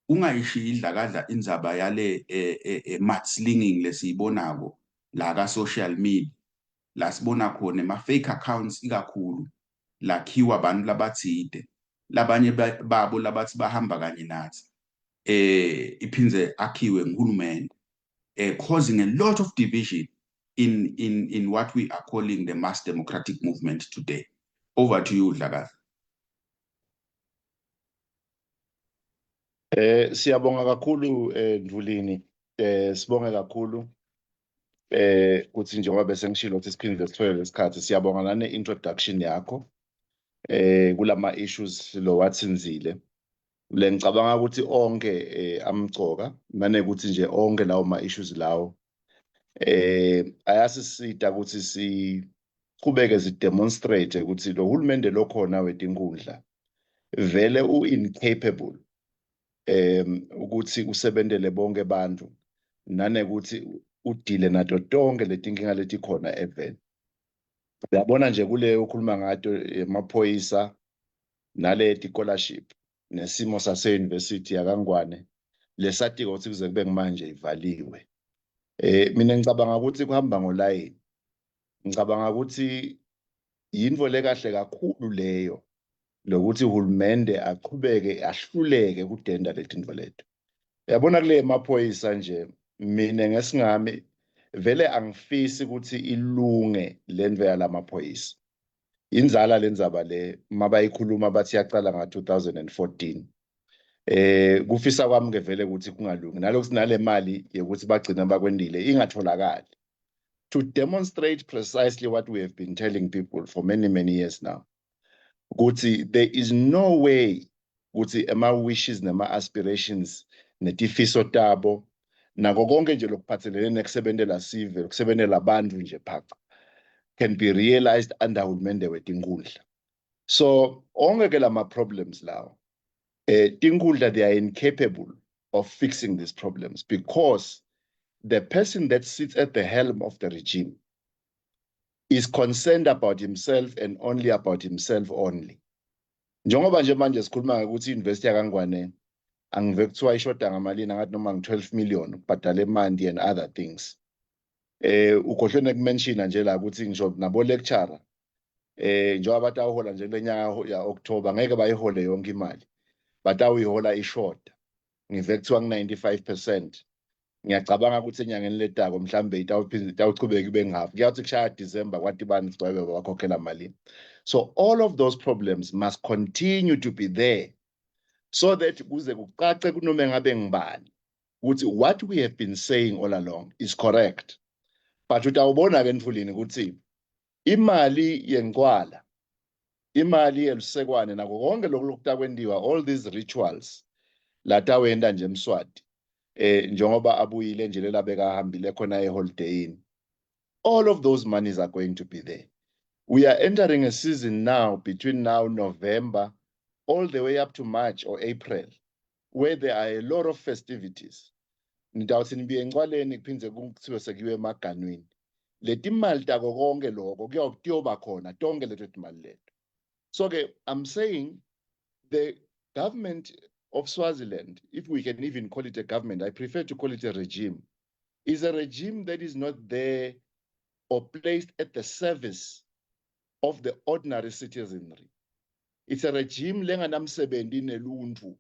ungayishi idlakadla indzaba yale mudslinging lesiyibonako la ka social media la sibona khona ma fake accounts ikakhulu lakhiwa abantu labathide labanye babo labathi bahamba kanye nathi iphinze akhiwe nguhulumende causing a lot of division in what we are calling the mass democratic movement today. Over to you, Dlakadla. Siyabonga kakhulu Ndvulini, sibonge kakhulu ukuthi njengoba bese ngishilo ukuthi siphinde sithole lesikhathi. Siyabonga nane introduction yakho kulama issues lo wathinzile. Le ngicabanga ukuthi onke amcoka nane ukuthi nje onke lawo ma issues lawo ayasisita ukuthi siqhubeke sidemonstrate ukuthi lo hulumende lokhona wetinkundla vele incapable ukuthi usebentele bonke abantu nane ukuthi udile nato tonke letinkinga letikhona event. Uyabona nje kule ukhuluma ngato emaphoyisa nale scholarship nesimo sase university yakangwane lesatiko ukuthi kuze kube manje ivaliwe. Mina ngicabanga ukuthi kuhamba ngolayini. Ngicabanga ukuthi yinto lekahle kakhulu leyo lokuthi uhulumende aqhubeke ahluleke kudenda letinto leto. Yabona kule emaphoyisa nje mina ngesingami vele angifisi ukuthi ilunge lento yalamaphoyisa. Inzala lenzaba le mabayikhuluma bathi yaqala nga-2014. Kufisa kwami ke vele ukuthi kungalungi nalokuthi nale mali yokuthi bagcina bakwendile ingatholakali, to demonstrate precisely what we have been telling people for many years now, ukuthi there is no way ukuthi ama-wishes nama-aspirations netifiso tabo nako konke nje lokuphathelene nekusebentela sive ukusebentela abantu nje phaqa can be realized under hulumende wetinkundla. So onke ke lama problems lawo tinkundla, they are incapable of fixing these problems because the person that sits at the helm of the regime is concerned about himself and only about himself only. Njengoba nje manje sikhuluma ngokuthi i-University yaKangwane angive kuthiwa ishoda ngamalini ngathi noma ngi-12 million ukubhadala emanti and other things. Ukhohlwe nekumenshina nje la ukuthi ngisho nabo lecturer njengoba batawuhola nje lenyanga ya October ngeke bayihole yonke imali, batawuyihola ishoda ngive kuthiwa ngi-95%. Ngiyacabanga ukuthi enyangeni letako mhlambe itawuchubeka ibe ngafu, kuyathi kushaya December kwathi bani sigcwebe bakhokhela malini. So all of those problems must continue to be there so that kuze kucace kunoma ngabe ngibani ukuthi what we have been saying all along is correct. But utawubona ke Mfulini ukuthi imali yenkwala, imali yelusekwane nako konke lokutakwendiwa, all these rituals latawenda nje eMswati njengoba abuyile nje lelabeka ahambile khona eholidayini, all of those monies are going to be there. We are entering a season now between now November all the way up to March or April where there are a lot of festivities. Nidawuthi nibiye encwaleni kuphindze kuthiwe sekuyiwe emaganweni. Leti mali tako konke lokho kuyoba khona tonke leto timali leto. So ke I'm saying the government of Swaziland, if we can even call it a government, I prefer to call it a regime, is a regime that is not there or placed at the service of the ordinary citizenry. It's a regime lenganamsebenzi neluntu.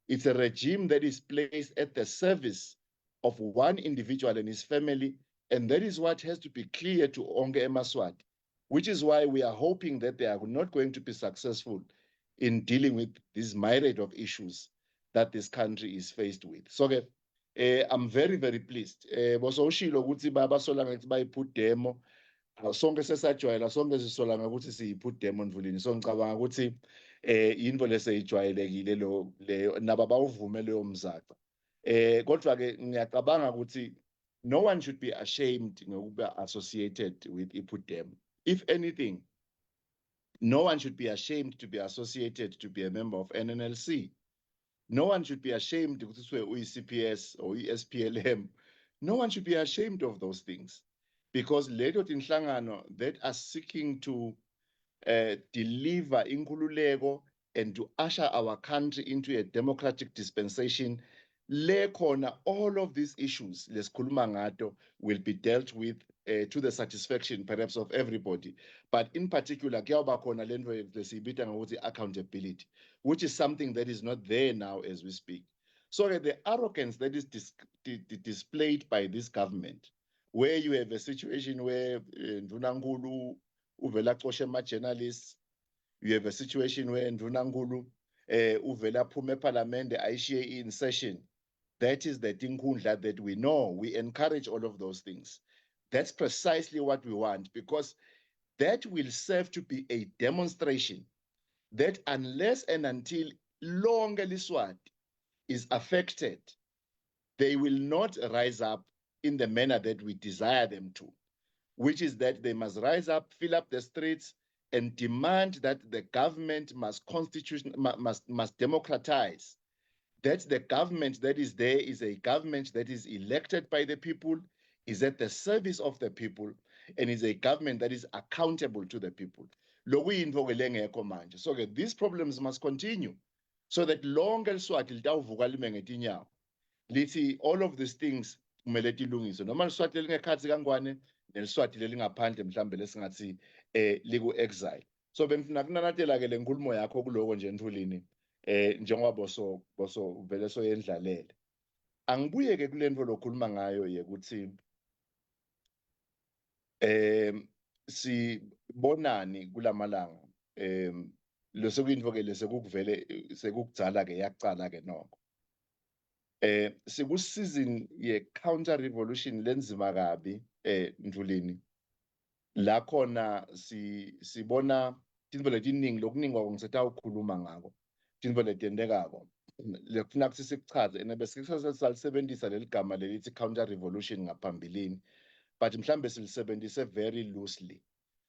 It's a regime that is placed at the service of one individual and his family, and that is what has to be clear to Onge Emaswati, which is why we are hoping that they are not going to be successful in dealing with this myriad of issues that this country is faced with. So I'm very pleased. Bososhilo ukuthi babasola ngathi bayiput demo. Sonke sesajwayela, sonke sisola ngakuthi siyiput demo Mvuleni. So ngicabanga ukuthi into leseyijwayelekile leyo naba bawuvume leyo mzaca. Kodwa ke ngiyacabanga ukuthi no one should be ashamed ngokuba associated with iput demo. If anything, no one should be ashamed to be associated to be a member of NNLC. No one should be ashamed to say CPS or SPLM. No one should be ashamed of those things because leto tinhlangano that are seeking to deliver inkululeko and to usher our country into a democratic dispensation, lekhona all of these issues lesikhuluma ngato will be dealt with to the satisfaction perhaps of everybody, but in particular kuyawuba khona lento lesiyibita ngokuthi accountability, which is something that is not there now as we speak. So the arrogance that is displayed by this government, where you have a situation where Ndunankulu uvela xoshe ama-journalists, you have a situation where Ndunankulu uvela phume eParliament ayishiye in session. That is the tinkundla that we know. We encourage all of those things. That's precisely what we want, because that will serve to be a demonstration that unless and until lonke liswati is affected, they will not rise up in the manner that we desire them to, which is that they must rise up, fill up the streets, and demand that the government must democratize. That the government that is there is a government that is elected by the people, is at the service of the people, and is a government that is accountable to the people. So these problems must continue so that long elswati litawuvuka lime ngetinyawo lithi all of these things kumele tilungiswe noma liswati lelingekhathi kaNgwane neliswati lelingaphandle mhlambe lesingathi liku exile. So bengifuna kunanatela ke lenkulumo yakho kuloko nje Mthulini njengoba boso vele soyendlalele. Angibuye ke kulento lokhuluma ngayo yekuthi Sibonani kulamalanga lesekuyinto ke lesekuvele sekukudzala ke yaqala ke nokho siku-season ye-counter revolution lenzima kabi Ndvulini la khona sibona tintfo letiningi lokuningwa ngisetawukhuluma ngako tintfo letendekako lekufuna kutsi sikuchaze and besisalisebentisa leli gama lelithi counter revolution ngaphambilini but mhlambe silisebentise very loosely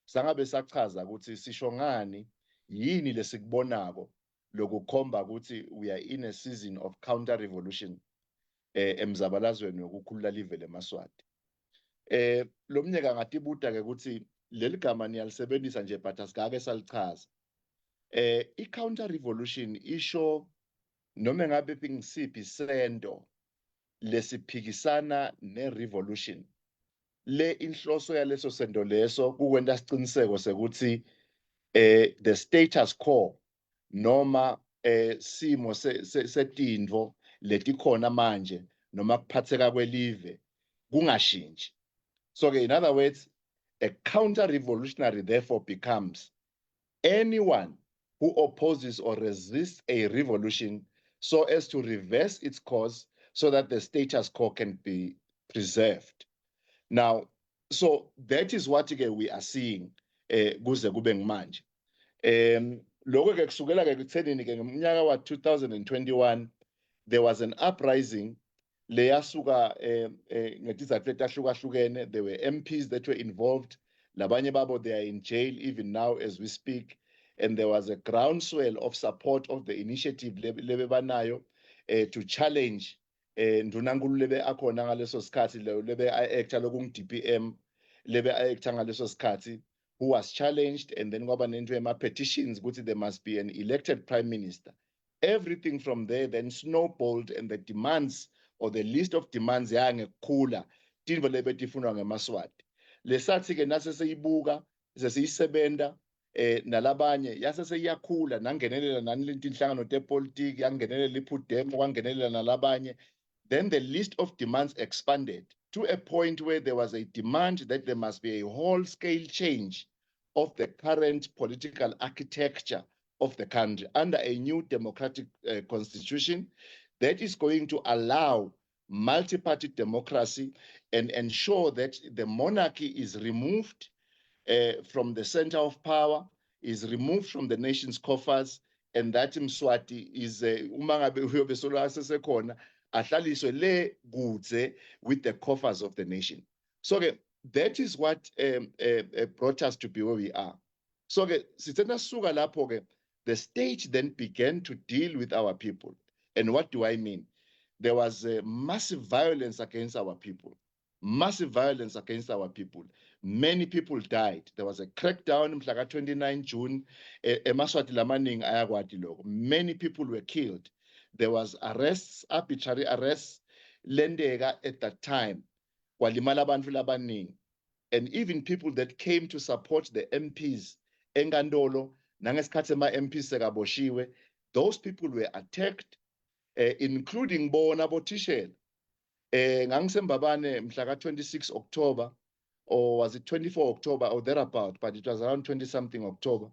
sangabe sachaza ukuthi sisho ngani yini lesikubonako lokukhomba ukuthi we are in a season of counter revolution emzabalazweni wokukhulula live leMaswati lo mnyaka ngatibuta ke ukuthi leli gama niyalisebenzisa nje but asikake salichaza i-counter revolution isho noma ngabe ngisiphi sento lesiphikisana ne-revolution le inhloso yaleso sento leso kukwenta siciniseko sekuthi the status quo noma simo setindvo letikhona manje noma kuphatheka kwelive kungashintshi. So in other words, a counter-revolutionary therefore becomes anyone who opposes or resists a revolution so as to reverse its course so that the status quo can be preserved. Now, so that is what we are seeing kuze kube ngimanje. Lokho ke kusukela ke ekuthenini ke ngomnyaka wa 2021 there was an uprising leyasuka ngetizathu letahlukahlukene. There were MPs that were involved, labanye babo they are in jail even now as we speak, and there was a groundswell of support of the initiative lebe banayo to challenge ndunankulu lebe akhona ngaleso sikhathi lebe acta lokungu DPM lebe acta ngaleso sikhathi, who was challenged, and then kwaba nento ema petitions ukuthi there must be an elected prime minister. Everything from there then snowballed, and the demands or the list of demands yangekhula tintfo lebe tifunwa ngeMaswati lesathi ke nase seyibuka sesiyisebenta nalabanye yase seyiyakhula nangenelela nani lentinhlangano tepolitiki yangenelela iphudemo kwangenelela nalabanye. Then the list of demands expanded to a point where there was a demand that there must be a whole-scale change of the current political architecture of the country under a new democratic constitution that is going to allow multi-party democracy and ensure that the monarchy is removed from the center of power, is removed from the nation's coffers, and that Mswati is uma ngabe uyobe solo asesekhona ahlaliswe le kudze with the coffers of the nation. So that is what brought us to be where we are. So sitena suka lapho the state then began to deal with our people. And what do I mean? There was massive violence against our people. Massive violence against our people. Many people died. There was a crackdown mhlaka 29 June. Emaswati lamaning ayakwati lokho. Many people were killed. There was arrests, arbitrary arrests, lendeka at that time. Kwalimala abantu labaning. And even people that came to support the MPs, enkantolo, nangesikhathi MPs sekaboshiwe, those people were attacked, including bona bothishela. Ngangisembabane mhlaka 26 October, or was it 24 October or thereabout, but it was around 20-something October.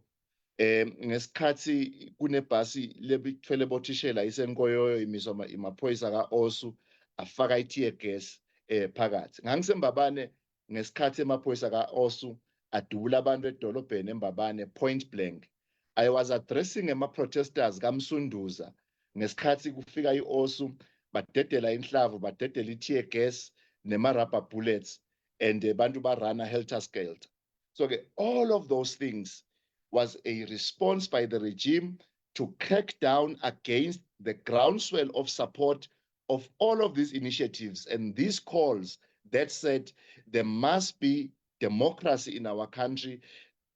Ngesikhathi kunebhasi lebithwele bothishela isenkoyoyo imiswa imaphoyisa ka-Osu afaka i-tear gas phakathi. Ngangisembabane ngesikhathi emaphoyisa ka-Osu adubula abantu edolobheni eMbabane point blank. I was addressing ama-protesters kaMsunduza ngesikhathi kufika i-Osu badedela inhlavu badedela i-tear gas nema-rubber bullets and bantu barana helter-skelter. So all of those things was a response by the regime to crack down against the groundswell of support of all of these initiatives and these calls that said there must be democracy in our country.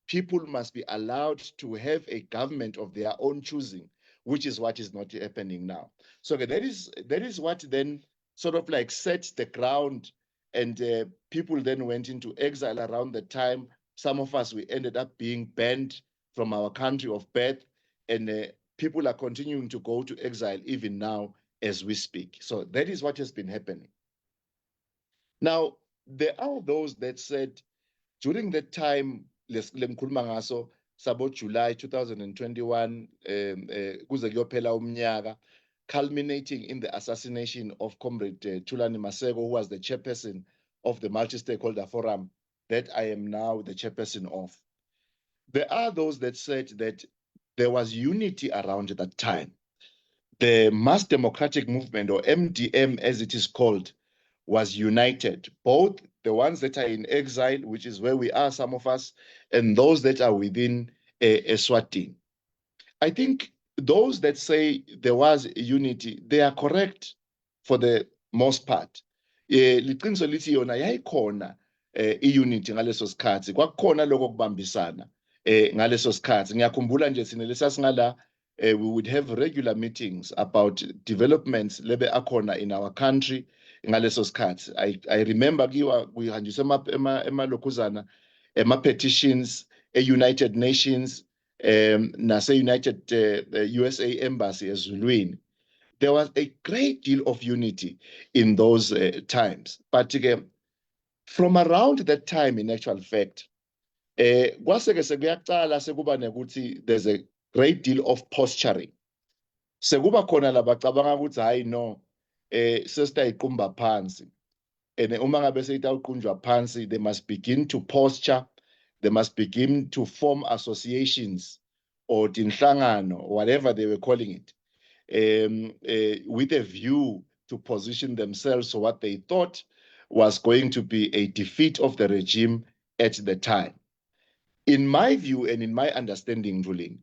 People must be allowed to have a government of their own choosing, which is what is not happening now. So that is what then sort of like set the ground, and people then went into exile around the time. Some of us, we ended up being banned from our country of birth, and people are continuing to go to exile even now as we speak. So that is what has been happening. Now, there are those that said during that time, lemkhuluma ngaso sabo July 2021 kuze kuyophela umnyaka, culminating in the assassination of Comrade Thulani Maseko, who was the chairperson of the multi-stakeholder forum that I am now the chairperson of. There are those that said that there was unity around that time. The Mass Democratic Movement, or MDM as it is called, was united, both the ones that are in exile, which is where we are, some of us, and those that are within Eswatini. I think those that say there was unity, they are correct for the most part. Liqiniso lithi yona yayikhona i-unity ngaleso sikhathi, kwakukhona lokho kubambisana ngaleso sikhathi. Ngiyakhumbula nje sine lesasingala we would have regular meetings about developments lebe akhona in our country ngaleso sikhathi. I remember kuhanjiswa emalokhuzana petitions e-United Nations nase-United USA Embassy ezulwini. There was a great deal of unity in those times. But from around that time, in actual fact, kwaseke sekuyaqala sekuba nekuthi there's a great deal of posturing. Sekuba khona labacabanga ukuthi hayi no, sesitayiqumba phansi. And uma ngabe seyitawuqunjwa phansi, they must begin to posture, they must begin to form associations or tinhlangano, or whatever they were calling it, with a view to position themselves for what they thought was going to be a defeat of the regime at the time. In my view and in my understanding, ruling,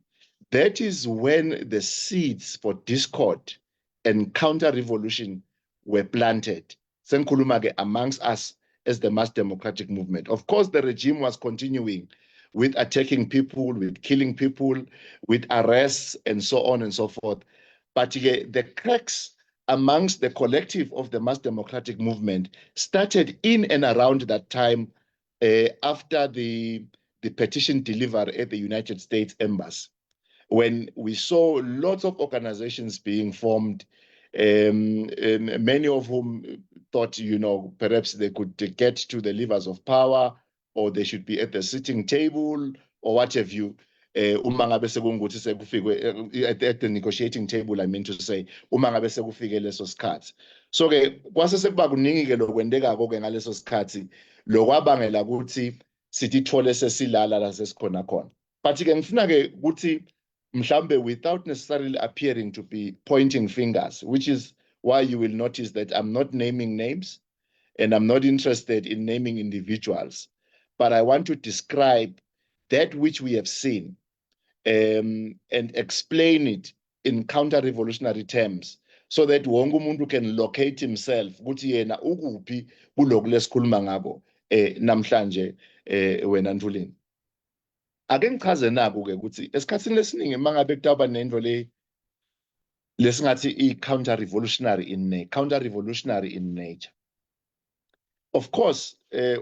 that is when the seeds for discord and counter-revolution were planted. Senkuluma amongst us as the Mass Democratic Movement. Of course, the regime was continuing with attacking people, with killing people, with arrests, and so on and so forth. But the cracks amongst the collective of the Mass Democratic Movement started in and around that time after the petition delivery at the United States Embassy, when we saw lots of organizations being formed, many of whom thought, perhaps they could get to the levers of power, or they should be at the sitting table, or what have you. At the negotiating table, I mean to say, leso sikhathi. So-ke kwase sekuba kuningi-ke lokwendeka-ko-ke ngaleso sikhathi lokwabangela ukuthi sithole sesilala la sesikhona khona. But-ke ngifuna-ke ukuthi mhlambe without necessarily appearing to be pointing fingers, which is why you will notice that I'm not naming names and I'm not interested in naming individuals, but I want to describe that which we have seen and explain it in counter-revolutionary terms so that wonke umuntu can locate himself ukuthi yena ukuphi kulokhu lesikhuluma ngako namhlanje wena Ntuleni. Ake ngichaze naku-ke ukuthi esikhathini lesiningi mangabe kutaba nento lesingathi i-counter-revolutionary in nature. Of course,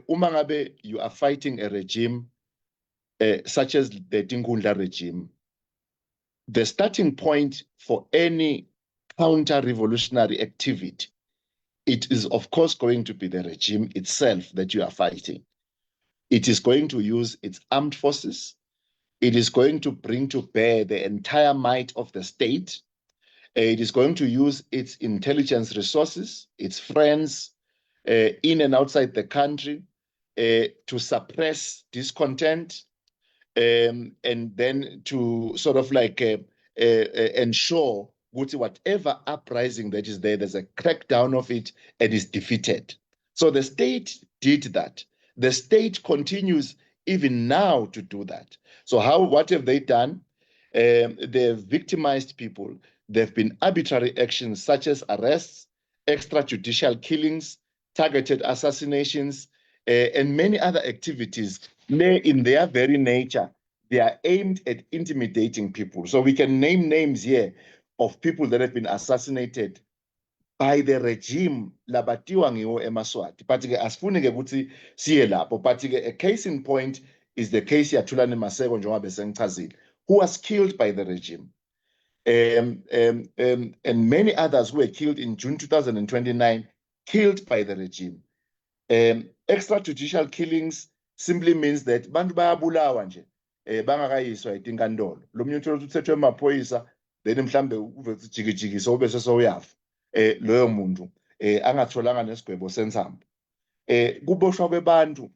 uma ngabe you are fighting a regime such as the Tinkundla regime, the starting point for any counter-revolutionary activity, it is of course going to be the regime itself that you are fighting. It is going to use its armed forces. It is going to bring to bear the entire might of the state. It is going to use its intelligence resources, its friends in and outside the country to suppress discontent, and then to sort of like ensure whatever uprising that is there, there's a crackdown of it and is defeated. So the state did that. The state continues even now to do that. So what have they done? They've victimized people. There've been arbitrary actions such as arrests, extrajudicial killings, targeted assassinations, and many other activities. In their very nature, they are aimed at intimidating people. So we can name names here of people that have been assassinated by the regime labatiwa ngiwo emaswati. But-ke asifuni-ke ukuthi siye lapho. But-ke a case in point is the case yaThulani Maseko njengoba besengichazile, who was killed by the regime. And many others who were killed in June 2029, killed by the regime. Extrajudicial killings simply means that bantu bayabulawa nje bangakayiswa etinkantolo lo munye uthola uthethwe emaphoyisa then mhlambe uvethe jikijikisa obese soyafa loyo muntu angatholanga nesigwebo sensambo kuboshwa kwebantu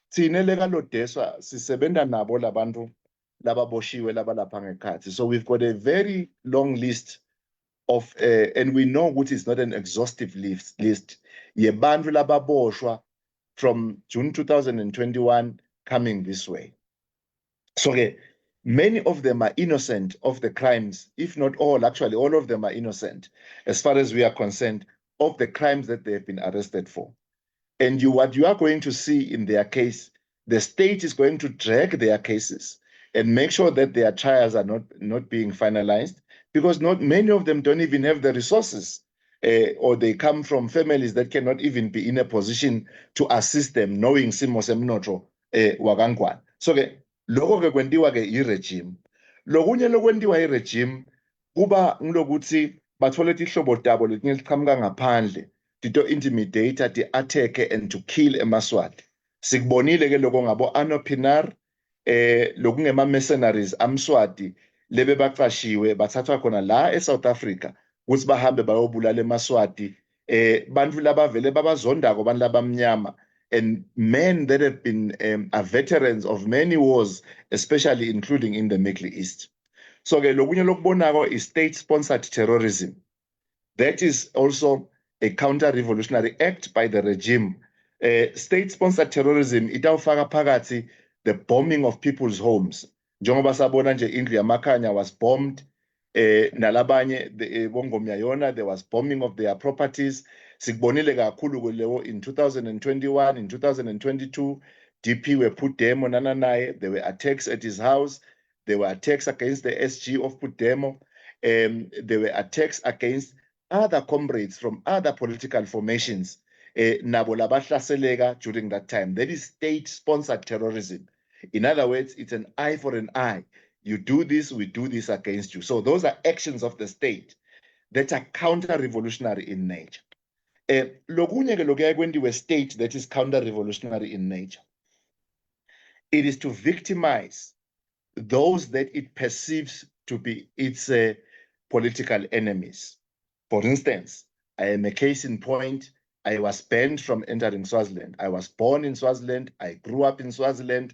thina lekalodeswa sisebenza nabo labantu lababoshiwe labalapha ngekhathi. So we've got a very long list of and we know ukuthi it's not an exhaustive list yebantu lababoshwa from June 2021 coming this way. So many of them are innocent of the crimes, if not all, actually all of them are innocent as far as we are concerned of the crimes that they have been arrested for. And what you are going to see in their case, the state is going to drag their cases and make sure that their trials are not being finalized, because not many of them don't even have the resources, or they come from families that cannot even be in a position to assist them, knowing simo semnotho wakangwana. So lokho ke kwenziwa ke i-regime. Lokunye lokwenziwa i-regime kuba ngilokuthi bathole ihlobo dabo letinye liqhamuka ngaphandle to intimidate, to attack and to kill emaswati. Sikubonile ke lokho ngabo Anopinar lokungema mercenaries amswati lebe baqashiwe bathathwa khona la eSouth Africa ukuthi bahambe bayobulala emaswati bantu labavele babazondako bantu labamnyama, and men that have been veterans of many wars, especially including in the Middle East. So ke lokunye lokubonako is state-sponsored terrorism. That is also a counter-revolutionary act by the regime. State-sponsored terrorism itawufaka phakathi the bombing of people's homes. Njengoba sabona nje indlu yamakhanya was bombed, nalabanye bongomyayona there was bombing of their properties. Sikubonile kakhulu kulewo in 2021, in 2022, DP were Putdemo nananaye, there were attacks at his house, there were attacks against the SG of Putdemo, there were attacks against other comrades from other political formations nabo labahlaseleka during that time. That is state-sponsored terrorism. In other words, it's an eye for an eye. You do this, we do this against you. So those are actions of the state that are counter-revolutionary in nature. Lokunye ke lokuya kwenziwe state that is counter-revolutionary in nature. It is to victimize those that it perceives to be its political enemies. For instance, I am a case in point. I was banned from entering Swaziland. I was born in Swaziland. I grew up in Swaziland.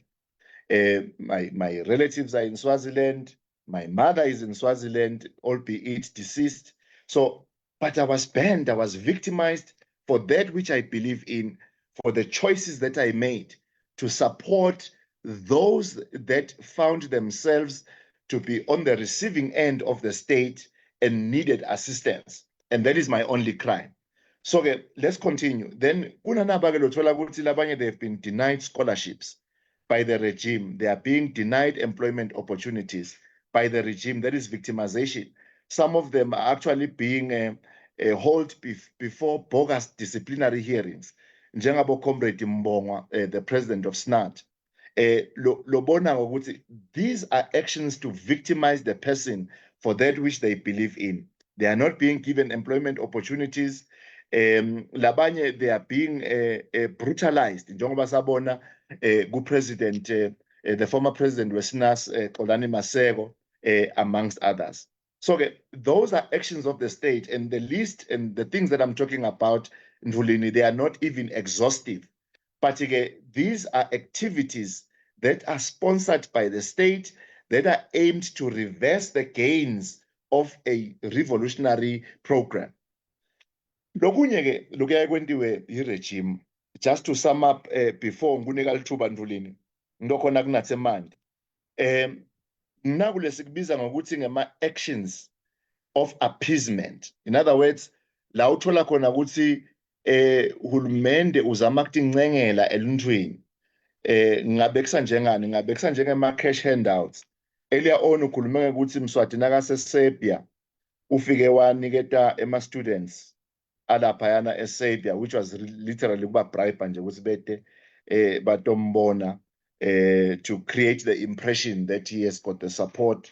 My relatives are in Swaziland. My mother is in Swaziland, albeit deceased. So, but I was banned. I was victimized for that which I believe in, for the choices that I made to support those that found themselves to be on the receiving end of the state and needed assistance. And that is my only crime. So let's continue. Then they have been denied scholarships by the regime. They are being denied employment opportunities by the regime. That is victimization. Some of them are actually being held before bogus disciplinary hearings. Njengabo Comrade Mbongwa, the president of SNAT. These are actions to victimize the person for that which they believe in. They are not being given employment opportunities. Labanye, they are being brutalized. Njengoba sabona president, the former president Wesinas Xolani Maseko, amongst others. So those are actions of the state, and the list and the things that I'm talking about, Ndvulini, they are not even exhaustive. But these are activities that are sponsored by the state that are aimed to reverse the gains of a revolutionary program. Lokunye lokuya kwenziwe i-regime, just to sum up before ngunika lithuba Ndvulini ndokhona kunatsemandi nakule sikubiza ngokuthi ngama-actions of appeasement. In other words, la uthola khona ukuthi uhulumende uzama ukutingcengela eluntwini ngingabekisa njengani, ngingabekisa njengema-cash handouts. Earlier on ukhulume ukuthi Mswati nakaseSerbia ufike waniketa ema-students alaphayana eSerbia, which was literally kuba bribe nje ukuthi bete batombona to create the impression that he has got the support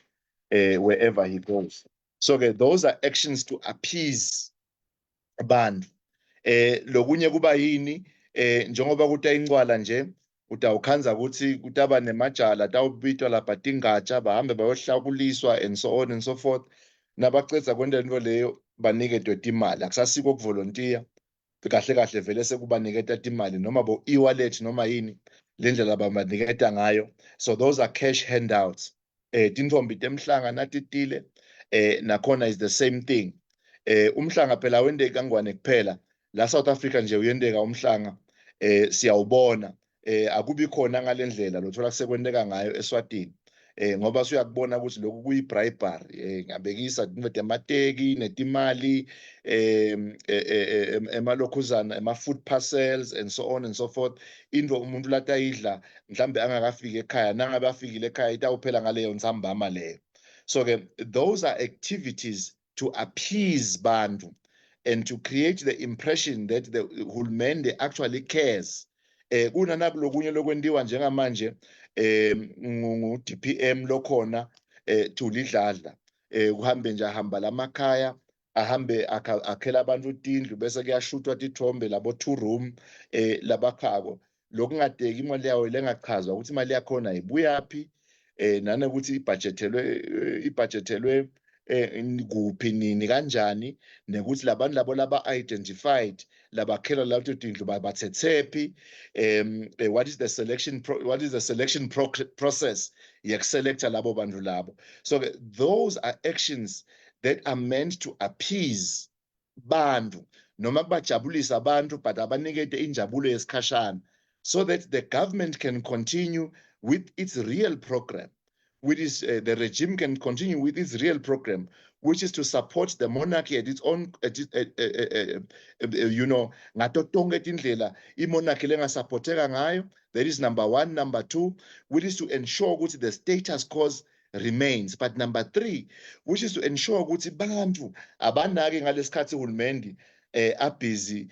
wherever he goes. So those are actions to appease abantu. Lokunye kuba yini njengoba kuthi ayingcwala nje utawukhanza ukuthi kutaba nemajala tawubitwa lapha tingatsha bahambe bayohlakuliswa and so on and so forth. Nabacedza kwenta into leyo baniketwe timali, akusasikho ukuvolontiya kahle kahle vele sekubaniketa timali noma bo e-wallet noma yini le ndlela babaniketa ngayo. So those are cash handouts. Tintfombi temhlanga natitile nakhona is the same thing. Umhlanga phela wendeka kangwane kuphela la South Africa nje uyendeka umhlanga siyawubona akubi khona ngalendlela lothola sekwendeka ngayo eSwatini. Ngoba suyakubona ukuthi lokhu kuyi-bribery ngabekisa amateki netimali emalokhuzana ama-food parcels and so on and so forth. Into umuntu latayidla mhlambe angakafiki ekhaya nangabe afikile ekhaya itawuphela ngaleyo ntsambama leyo. So ke those are activities to appease bantu and to create the impression that the hulumende actually cares. Kunanaku lokunye lokwendiwa njengamanje ngu-DPM lokhona tulidladla kuhambe nje ahamba lamakhaya ahambe akhela abantu utindlu bese kuyashuthwa tithombe labo 2 room labakhako lokungadeki imali yawo lengachazwa ukuthi imali yakhona ibuyaphi nanokuthi ibudgetelwe kuphi nini kanjani nekuthi labantu labo laba-identified labakhela lato tindlu bathethephi. What is the selection process yekuselecta labo bantu labo. So those are actions that are meant to appease bantu noma kubajabulisa abantu but abanikete injabulo yesikhashana so that the government can continue with its real program, which is the regime can continue with its real program, which is to support the monarchy at its own, you know, ngato tonke tindlela imonarchy lengasupporteka ngayo. That is number 1. Number 2, which is to ensure ukuthi the status quo remains. But number 3, which is to ensure ukuthi bantu abanake ngalesikhathi uhulumende abhizi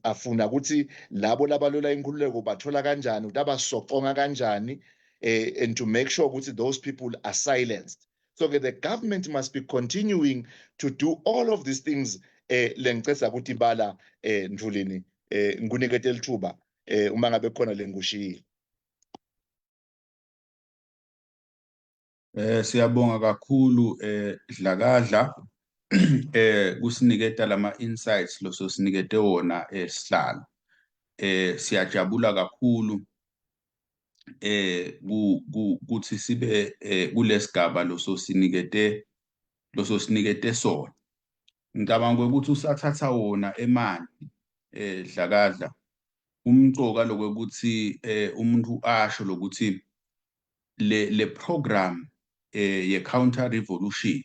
afuna ukuthi labo labalola inkululeko bathola kanjani ukuthi abasoqonga kanjani and to make sure ukuthi those people are silenced. So the government must be continuing to do all of these things. Lengicela ukuthi bala Ndvulini ngikunikete lithuba uma ngabe khona lengushiyile. Siyabonga kakhulu Dlakadla kusiniketa lama insights lo sosinikete wona sihlalo. Siyajabula kakhulu kuthi sibe kulesigaba lo sosinikete sona. Ngicabanga ukuthi usathatha wona emani Dlakadla umcoka lokuthi umuntu asho lokuthi le program ye counter revolution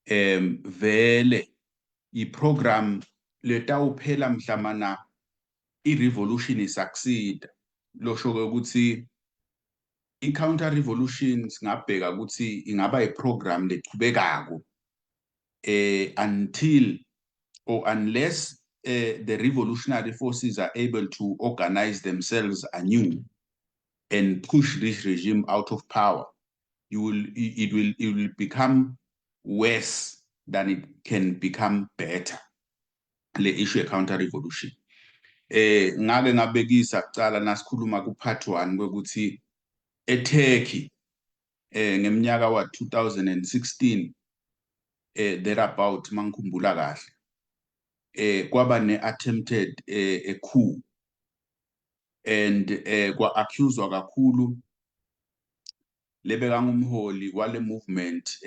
vele i-program letawuphela mhlamana i-revolution isucceed. Losho ukuthi i-counter revolution singabheka ukuthi ingaba i-program leqhubekako until or unless the revolutionary forces are able to organize themselves anew and push this regime out of power. It will become worse than it can become better. Le issue of counter revolution. Ngake ngabekisa kucala nasikhuluma ku part 1 ukuthi eTurkey ngeminyaka wa 2016 thereabout mangikhumbula kahle kwaba ne-attempted a coup and kwa-accuswa kakhulu lebekangumholi wale movement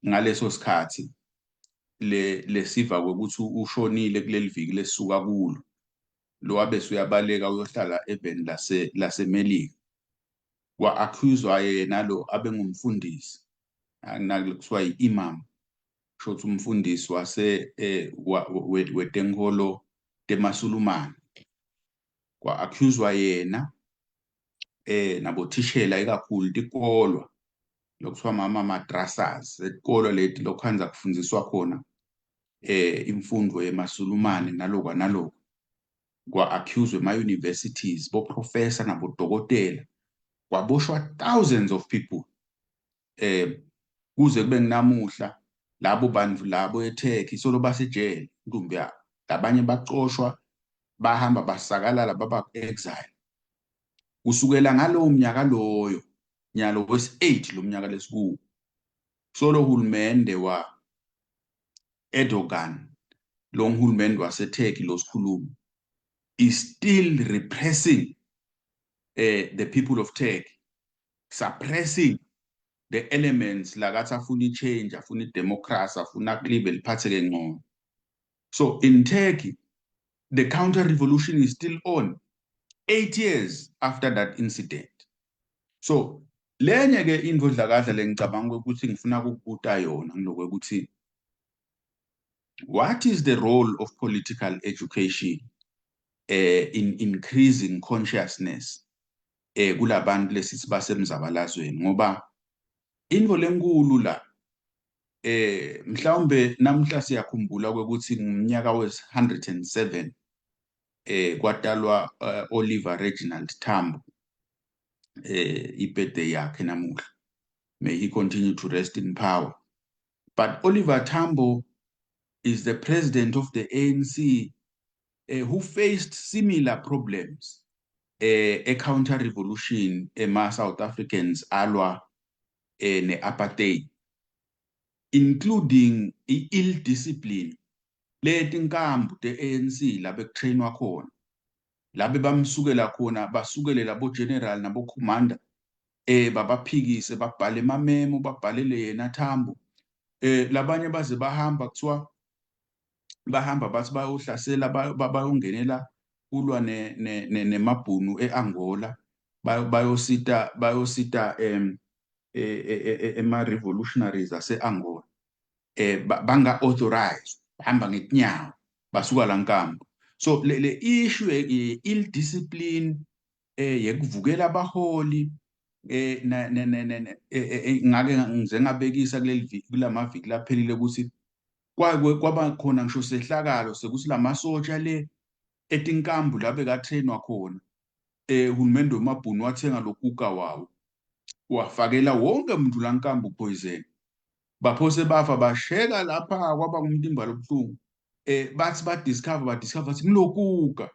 ngaleso sikhathi lesiva ukuthi ushonile kuleli viki lesisuka kulo lo wabe uyabaleka uyohlala ebhen laseMelika kwa-accuswa yena lo abengumfundisi kuthiwa yi-imam shothi umfundisi wase wetenkholo temasulumane kwa-accuswa yena nabothishela ikakhulu tikolwa lokuthiwa madrasas etikolo leti lokhanza kufundiswa khona imfundo yemasulumane nalokho kwa-accuswe ema-universities boprofessor nabodokotela kwaboshwa thousands of people kuze kube namuhla labo bantu labo eTurkey solo basejele ntombi yabo labanye baxoshwa bahamba basakalala baba exile kusukela ngalowo mnyaka loyo nyalo wesi-8 lo mnyaka lesikuwo solo hulumende wa Erdogan lo hulumende waseTurkey losikhulumi is still repressing the people of Turkey, suppressing the elements lakathi afuna i-change, afuna i-democracy, afuna kulive liphatheke ngcono. So in Turkey, the counter-revolution is still on 8 years after that incident. So lenye-ke indvodlakadla lengicabanga ukuthi ngifuna ukubuta yona ngilokho ukuthi what is the role of political education in increasing consciousness kulabantu lesithi basemzabalazweni ngoba into lenkulu la mhlawumbe namhla siyakhumbula ukuthi ngumnyaka wes-107 kwadalwa Oliver Reginald Tambo ibirthday yakhe namuhla. May he continue to rest in power. But Oliver Tambo is the president of the ANC who faced similar problems a counter-revolution South Africans alwa ne-apartheid, including ill discipline leti nkambu te-ANC labe kutrainwa khona labe bamsukela khona basukele labo general nabo commander babaphikise babhale emamemo babhalele yena Tambo labanye baze bahamba kuthiwa bahamba bathi bayohlasela bayongenela ulwa nemabhunu e-Angola bayosita ema-revolutionaries ase-Angola banga-authorize bahamba ngetinyawo basuka lankambo. So le issue ill discipline yekuvukela abaholi ngake ngize ngabekisa kulamaviki laphelile ukuthi kwaba khona ngisho sehlakalo sekuthi lamasotsha le etinkambu labe katrainwa khona uhulumende wemabhunu wathenga lokuka wawo wafakela wonke umuntu lankambu poison baphose bafa basheka lapha kwaba ngumtimba lobuhlungu bathi badiscover ukuthi mlokuka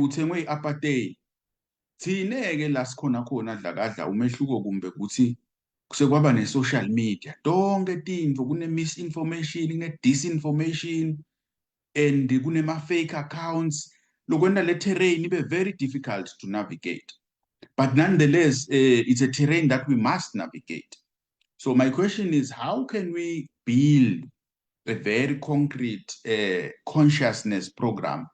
uthengwe i-apartheid. Thine-ke la sikhona khona dlakadla umehluko kumbe ukuthi sekwaba ne-social media tonke tinto kune-misinformation kune-disinformation and kunema-fake accounts lokwenta le terrain ibe very difficult to navigate, but nonetheless it's a terrain that we must navigate. So my question is, how can we build a very concrete consciousness program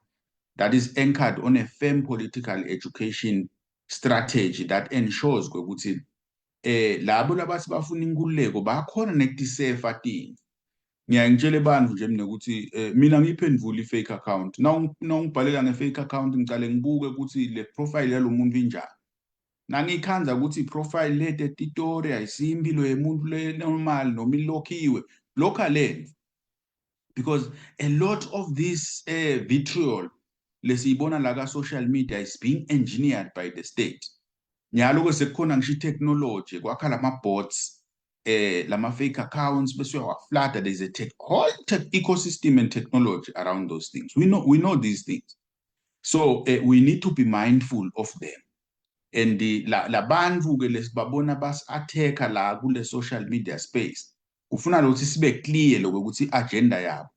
that is anchored on a firm political education strategy that ensures ukuthi labo labathi bafuna inkululeko bakhona nekudisefa thina. Ngiyangitshela abantu nje mina ukuthi mina ngiphendvula i-fake account nawungibhalela nge-fake account ngicale ngibuke ukuthi le profile yalo muntu injani. Nangikhanza ukuthi i-profile lete titori ayisiyo impilo yemuntu le normal noma ilokhiwe local because a lot of this vitriol lesiyibona la ka social media is being engineered by the state. Nyalo ke sekukhona ngisho technology kwakha lama bots lama fake accounts bese uyawaflata. There's a whole ecosystem and technology around those things. We know these things. So we need to be mindful of them. And la bantu ke lesibabona bas-attack la kule social media space kufuna ukuthi sibe clear lokuthi agenda yabo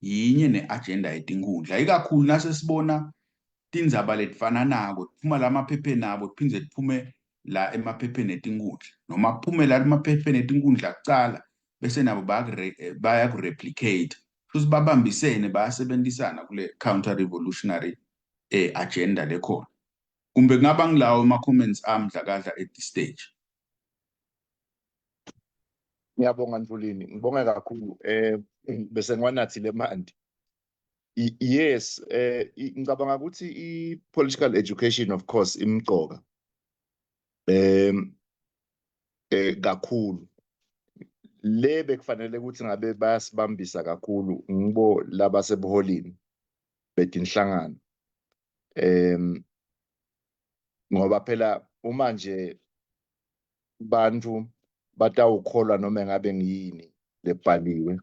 yinye ne-agenda yetinkundla ikakhulu nasesibona tindzaba letifana nako kuphuma la maphepheni abo kuphinde kuphume la emaphepheni etinkundla noma kuphume la emaphepheni etinkundla kucala bese nabo bayakureplicate futhi babambisene bayasebenzisana kule counter revolutionary agenda lekhona. Kumbe kungaba ngilawo ama-comments amdlakadla at this stage. Ngiyabonga Mvuleni, ngibonge kakhulu bese ngiwanathile manje. Yes, ngicabanga ukuthi i-political education of course imqoka kakhulu le bekufanele ukuthi ngabe bayasibambisa kakhulu ngibo laba sebuholini betinhlangano ngoba phela uma nje bantu batawukholwa noma ngabe ngiyini lebhaliwe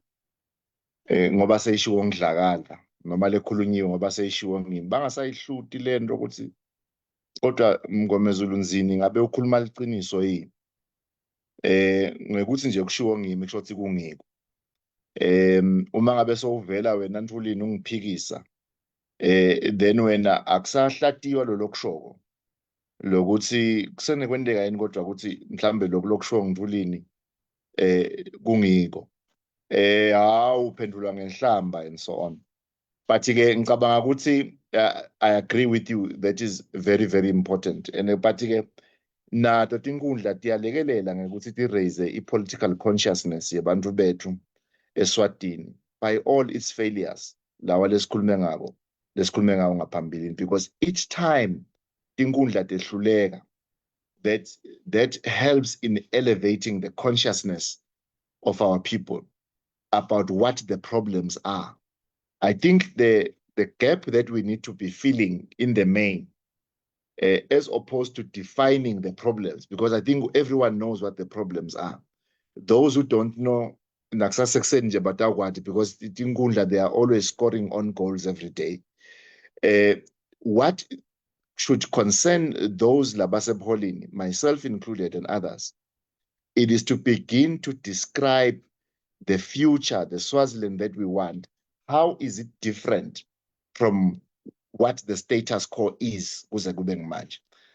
ngoba seyishiwo ngidlakala noma lekhulunyiwe ngoba seyishiwo ngimi bangasayihluti lento ukuthi kodwa Mngomezulu Nzini ngabe ukhuluma liqiniso yini ngekuthi nje kushiwo ngimi kusho ukuthi kungiko uma ngabe sowuvela wena Ntulini ungiphikisa then wena akusahlatiwa lokushoko lokuthi kusenekwendeka yini kodwa ukuthi mhlambe lokusho Ntulini kungiko hawu uphendulwa ngenhlamba and so on. But ke ngicabanga ukuthi I agree with you, that is very very important. And but ke nato tinkundla tiyalekelela ngekuthi ti-raise i-political consciousness yebantu bethu eSwatini by all its failures lawa lesikhulume ngawo ngaphambilini, because each time tinkundla tehluleka, that helps in elevating the consciousness of our people about what the problems are. I think the gap that we need to be filling in the main, as opposed to defining the problems, because I think everyone knows what the problems are. Those who don't know, because they are always scoring on goals every day. What should concern those labasebholini, myself included and others, it is to begin to describe the future, the Swaziland that we want. How is it different from what the status quo is?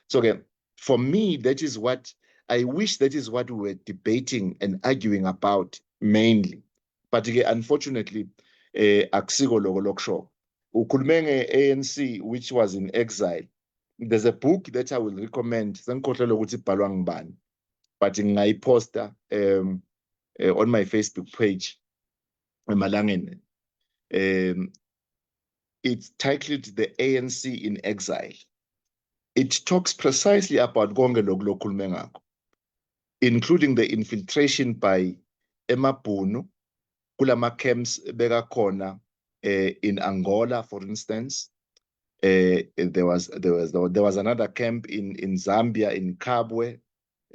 So again, for me, that is what I wish, that is what we were debating and arguing about mainly. But again, unfortunately, akusiko loko lokusho. Ukhulume nge-ANC, which was in exile. There's a book that I will recommend. Sengikhohlelwe ukuthi ibhalwa ngubani, but ngingayiposta on my Facebook page. It's titled The ANC in Exile. It talks precisely about konke lokhu lokhulume ngakho, including the infiltration by emabhunu kulama camps bekakhona in Angola, for instance. There was another camp in Zambia, in Kabwe.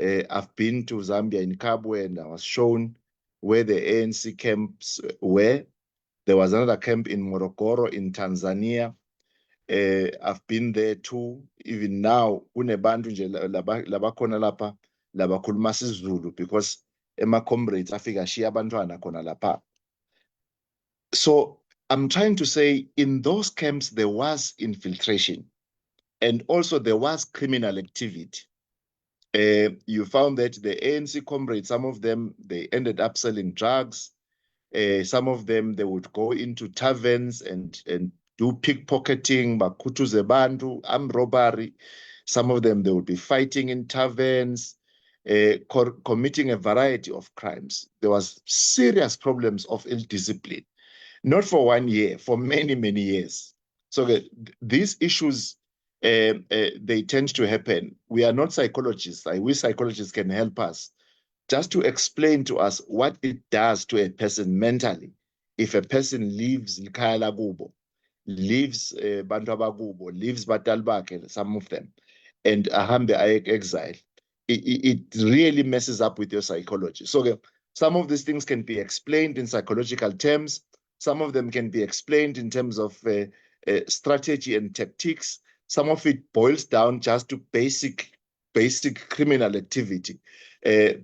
I've been to Zambia in Kabwe and I was shown where the ANC camps were. There was another camp in Morogoro in Tanzania. I've been there too. Even now, kunebantu nje labakhona lapha labakhuluma isiZulu, because ema comrades afika shiya abantwana khona lapha. So I'm trying to say, in those camps there was infiltration, and also there was criminal activity. You found that the ANC comrades, some of them, they ended up selling drugs. Some of them, they would go into taverns and do pickpocketing, bakhutuze bantu, armed robbery. Some of them, they would be fighting in taverns, committing a variety of crimes. There was serious problems of ill-discipline, not for 1 year, for many, many years. So these issues, they tend to happen. We are not psychologists. I wish psychologists can help us just to explain to us what it does to a person mentally if a person leaves likhaya lakubo, leaves bantu abakubo, leaves batal bakhe, some of them, and ahambe aye exile. It really messes up with your psychology. So some of these things can be explained in psychological terms. Some of them can be explained in terms of strategy and tactics. Some of it boils down just to basic criminal activity.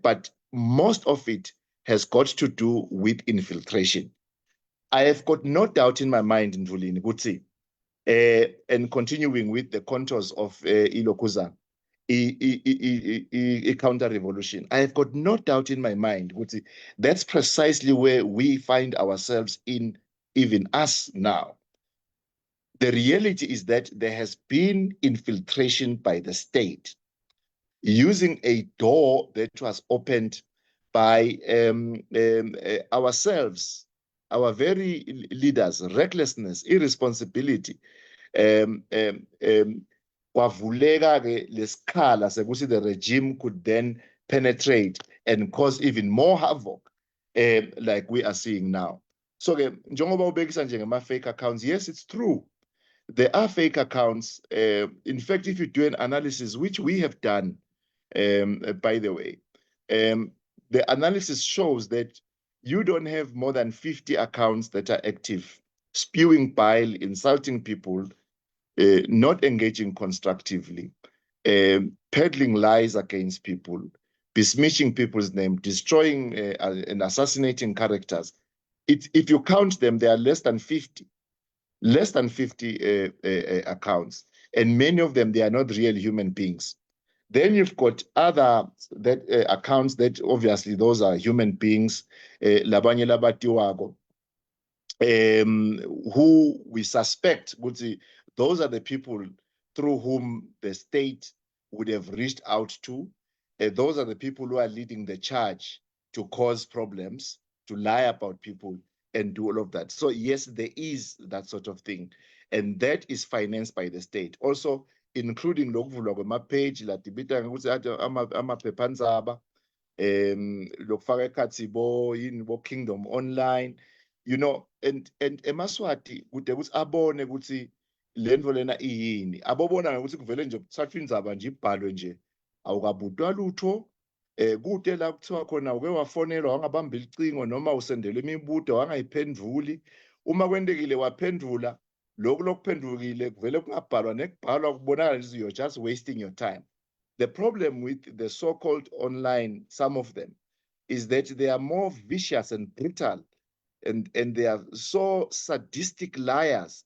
But most of it has got to do with infiltration. I have got no doubt in my mind, Ndvulini, Gutsi, and continuing with the contours of Ilokuza, a counter-revolution, I have got no doubt in my mind, Gutsi, that's precisely where we find ourselves in, even us now. The reality is that there has been infiltration by the state, using a door that was opened by ourselves, our very leaders, recklessness, irresponsibility. Kwavuleka ke lesikhala sekuthi the regime could then penetrate and cause even more havoc, like we are seeing now. So ke njengoba ubekisa nje ngama-fake accounts, yes, it's true. There are fake accounts. In fact, if you do an analysis, which we have done, by the way, the analysis shows that you don't have more than 50 accounts that are active spewing bile, insulting people, not engaging constructively, peddling lies against people, besmirching people's name, destroying and assassinating characters. If you count them, there are less than 50 accounts, and many of them, they are not real human beings. Then you've got other accounts that obviously those are human beings, labanye labatiwago, who we suspect would see those are the people through whom the state would have reached out to. Those are the people who are leading the charge to cause problems, to lie about people, and do all of that. So yes, there is that sort of thing, and that is financed by the state. Also, including lokuvulwa kwamapage latibita ngokuthi amaphephandaba, lokufaka ekhathi bo Kingdom Online, you know, and emaswati kude ukuthi abone ukuthi lento lena iyini, abobona ukuthi kuvele nje kuthathwa indzaba nje ibhalwe nje awukabudwa lutho. Kude la kuthiwa khona uke wafonelwa wangabamba icingo noma usendelwe imibuto wangayiphenduli. Uma kwendekile waphendula, lokhu lokuphendukile kuvele kungabhalwa nekubhalwa kubonakala nje you're just wasting your time. The problem with the so-called online, some of them, is that they are more vicious and brutal, and they are so sadistic liars,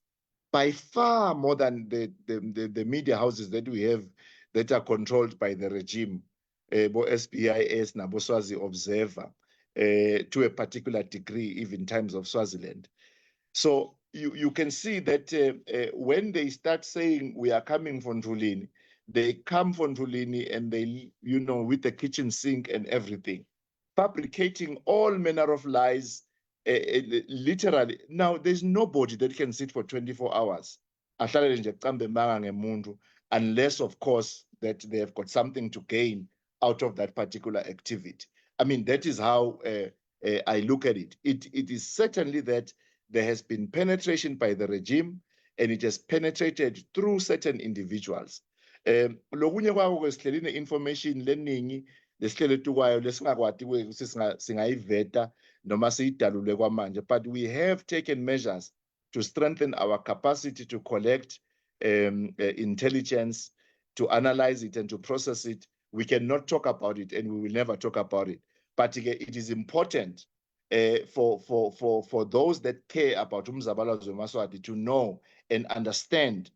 by far more than the media houses that we have that are controlled by the regime, bo SBIS, nabo Swazi Observer, to a particular degree, even Times of Swaziland. So you can see that when they start saying we are coming from Ndulini, they come from Ndulini and they, you know, with the kitchen sink and everything, fabricating all manner of lies, literally. Now, there's nobody that can sit for 24 hours, unless, of course, that they have got something to gain out of that particular activity. I mean, that is how I look at it. It is certainly that there has been penetration by the regime, and it has penetrated through certain individuals. Lokunye kwako kwesihlelile information leningi lesihleletu kwayo lesingakwati ukuthi singayiveta noma siyidalule kwamanje, but we have taken measures to strengthen our capacity to collect intelligence, to analyze it and to process it. We cannot talk about it, and we will never talk about it. But it is important for those that care about umzabalazo Maswati to know and understand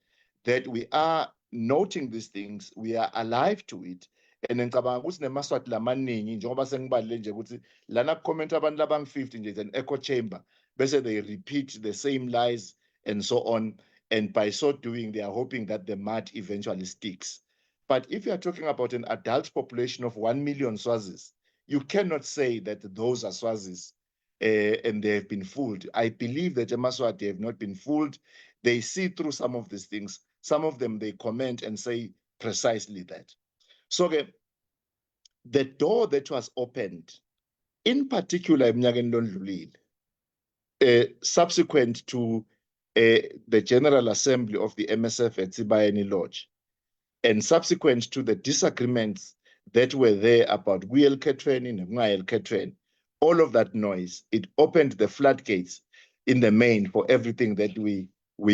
that we are noting these things, we are alive to it. And ngicabanga ukuthi nemaswati lamaningi njengoba sengibalile nje ukuthi lana comment abantu labang-50 nje is an echo chamber, bese they repeat the same lies and so on, and by so doing they are hoping that the mud eventually sticks. But if you are talking about an adult population of 1 million Swazis, you cannot say that those are Swazis and they have been fooled. I believe that Emaswati have not been fooled. They see through some of these things. Some of them, they comment and say precisely that. So the door that was opened, in particular, subsequent to the General Assembly of the MSF at Sibayeni Lodge, and subsequent to the disagreements that were there about Guyel Ketwen and Mngayel Ketwen, all of that noise, it opened the floodgates in the main for everything that we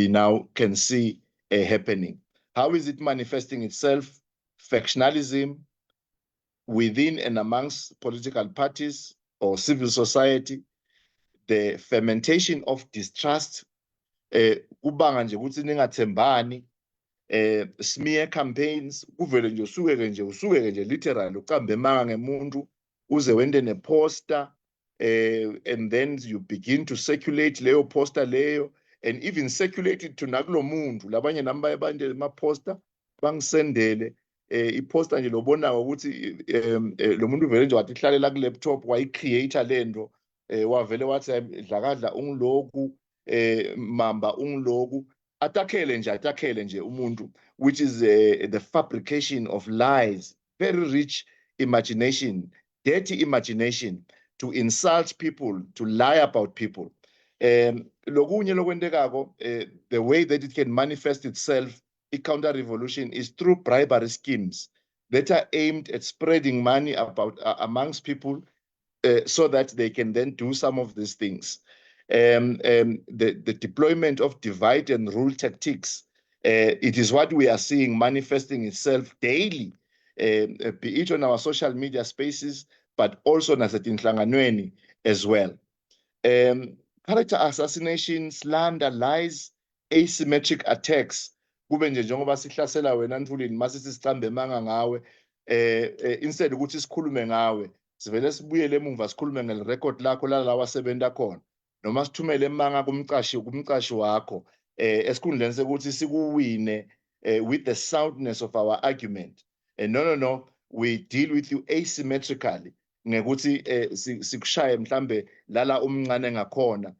now can see happening. How is it manifesting itself? Factionalism within and amongst political parties or civil society, the fermentation of distrust, kubanga nje ukuthi ningathembani, smear campaigns, kuvele nje usuke nje literally uqambe emanga ngemuntu uze wende neposter, and then you begin to circulate leyo poster leyo, and even circulate it to nakulo muntu labanye nami bayabandele ama-poster bangisendele iposter nje lobonako ukuthi lo muntu vele nje wathi ihlalela ku-laptop wayicreator lento, wavele wathi dlakadla ungiloku, Mamba ungiloku, atakhele nje umuntu, which is the fabrication of lies, very rich imagination, dirty imagination, to insult people, to lie about people. Lokunye lokwendekako, the way that it can manifest itself, a counter-revolution, is through bribery schemes that are aimed at spreading money about amongst people so that they can then do some of these things. The deployment of divide and rule tactics. It is what we are seeing manifesting itself daily, be it on our social media spaces, but also nasetinhlanganweni as well. Character assassination, slander, lies, asymmetric attacks. Kube nje njengoba sihlasela wena Ntulini masithi sicambe manga ngawe instead ukuthi sikhulume ngawe sivele sibuyele emuva sikhulume ngelirecord lakho la wasebenza khona noma sithumele emanga kumcashi wakho esikhundleni sekuthi sikuwine with the soundness of our argument. No, we deal with you asymmetrically ngekuthi sikushaye mhlambe lala umncane ngakhona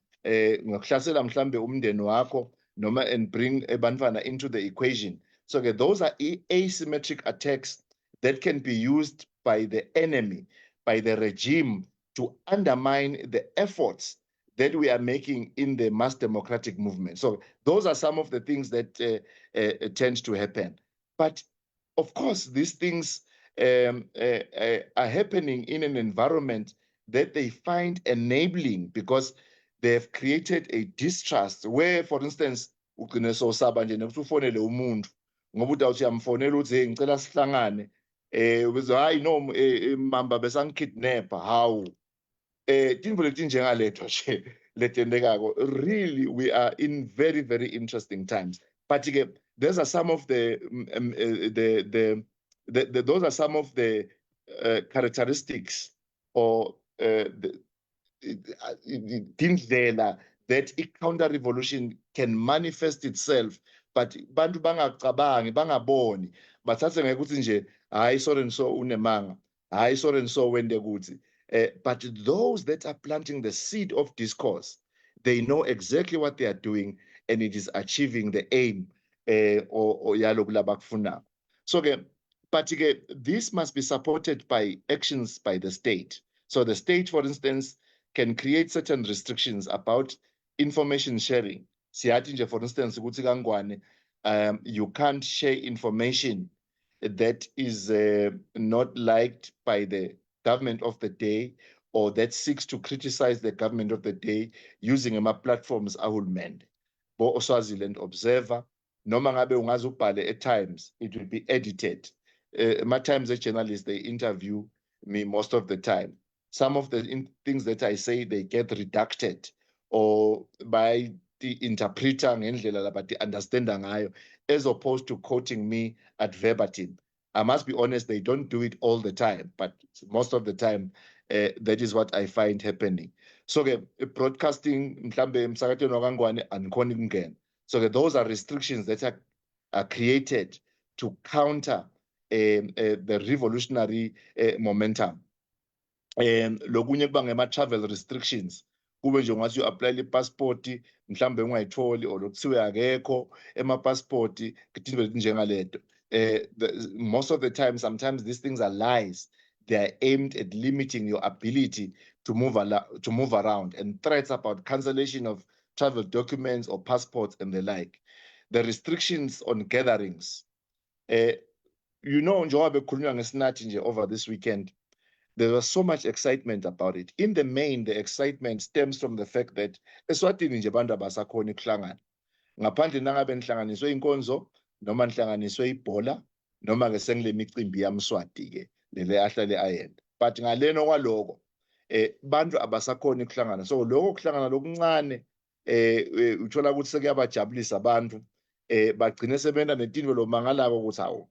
ngokuhlasela mhlambe umndeni wakho noma and bring ebantwana into the equation. So those are asymmetric attacks that can be used by the enemy, by the regime, to undermine the efforts that we are making in the mass democratic movement. So those are some of the things that tend to happen. But of course, these things are happening in an environment that they find enabling because they've created a distrust where, for instance, ugcine sosaba nje nokuthi ufonele umuntu ngoba uthi uyamfonela uthi hey ngicela sihlangane ubizo hayi no Mamba besangikidnapper how tinto leti njengaletho nje letendekako. Really, we are in very, very interesting times. But those are some of the those are some of the characteristics or indlela that a counter-revolution can manifest itself, but bantu bangacabangi bangaboni bathathe ngekuthi nje hayi so and so unemanga hayi so and so wende kuthi. But those that are planting the seed of discourse, they know exactly what they are doing, and it is achieving the aim or yalokhu labakufuna. So but this must be supported by actions by the state. So the state, for instance, can create certain restrictions about information sharing. Siyathi nje, for instance, ukuthi kaNgwane, you can't share information that is not liked by the government of the day or that seeks to criticize the government of the day using ama-platforms ahulumende. Bo Swaziland Observer, noma ngabe ungaze ubhale at times, it will be edited. My-times as journalists, they interview me most of the time. Some of the things that I say, they get redacted or by the interpreter ngendlela labati understanda ngayo, as opposed to quoting me at verbatim. I must be honest, they don't do it all the time, but most of the time, that is what I find happening. So broadcasting, mhlambe emsakatweni wakangwane angikhona ukungena. So those are restrictions that are created to counter the revolutionary momentum. Lokunye kuba ngema-travel restrictions. Kube nje once you apply passport mhlambe ungayitholi or lokuthiwe akekho ema-passport kidinto njengaleto. Most of the time, sometimes these things are lies. They are aimed at limiting your ability to move around, and threats about cancellation of travel documents or passports and the like. The restrictions on gatherings. Njengoba bekukhulunywa ngeSinathi nje over this weekend, there was so much excitement about it. In the main, the excitement stems from the fact that eSwatini nje bantu abasakhona ukuhlangana. Ngaphandle nangabe nihlanganiswe inkonzo noma nihlanganiswe ibhola noma ke sengile micimbi yamswati ke lele ahlale ayenda. But ngaleno kwaloko bantu abasakhona ukuhlangana. So lokho kuhlangana lokuncane uthola ukuthi sekuyabajabulisa abantu bagcine sebenda netinto lo mangalako ukuthi hawo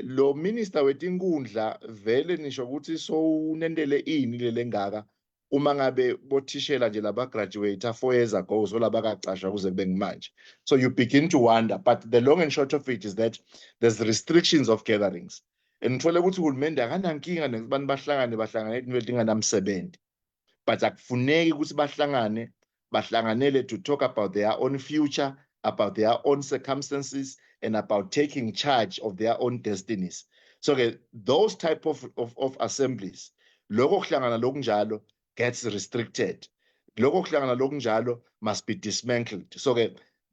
lo minister wetinkundla vele nisho ukuthi so unendele ini lele ngaka uma ngabe bothishela nje laba graduate 4 years ago so labakacashwa kuze kube ngimanje. So you begin to wonder, but the long and short of it is that there's restrictions of gatherings. Ngithole ukuthi uhulumende akanankinga nabantu bahlangane into elinganamsebenzi, but akufuneki ukuthi bahlanganele to talk about their own future, about their own circumstances, and about taking charge of their own destinies. So those type of assemblies, loko kuhlangana lokunjalo gets restricted. Loko kuhlangana lokunjalo must be dismantled. So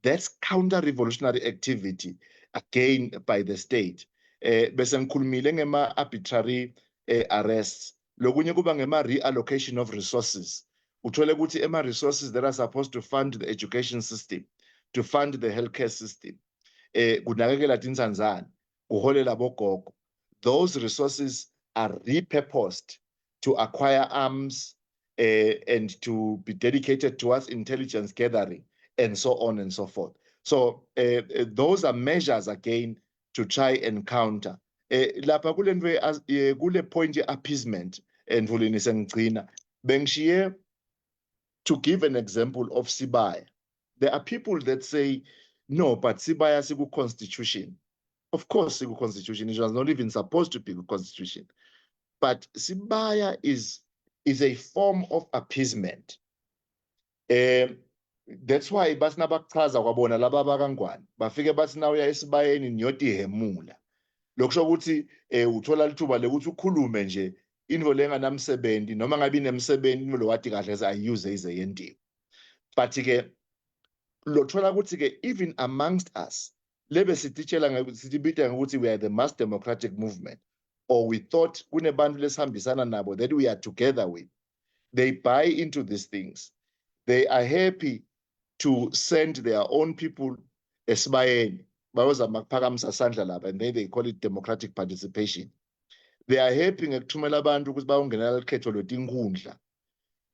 that's counter-revolutionary activity, again, by the state. Bese ngikhulumile ngema-arbitrary arrests. Lokunye kuba ngema-reallocation of resources. uthole ukuthi ama-resources that are supposed to fund the education system, to fund the healthcare system, kunakekela tinsanzane, kuholela bogogo, those resources are repurposed to acquire arms and to be dedicated towards intelligence gathering and so on and so forth. So those are measures again to try and counter. Lapha kule point ye-appeasement, Mvuleni sengigcina, bengishiye to give an example of Sibaya. There are people that say, no, but Sibaya siku constitution. Of course, siku constitution. It was not even supposed to be a constitution. But Sibaya is a form of appeasement. That's why basina bachaza kwabona laba bakangwane bafike bathi na uya esibayeni niyotihemula lokusho ukuthi uthola lithuba lekuthi ukhulume nje into lenganamsebenzi noma ngabe inemsebenzi into lowati kahle ayiyuze ize yentiwe. But ke lothola ukuthi ke even amongst us lebe sititshela sitibita ngokuthi we are the mass democratic movement, or we thought kunebantu lesihambisana nabo that we are together with, they buy into these things. They are happy to send their own people esibayeni bayozama ukuphakamisa sandla lapha, and then they call it democratic participation. They are happy ngekuthumela abantu ukuthi bayongenela ikhetho lwezinkundla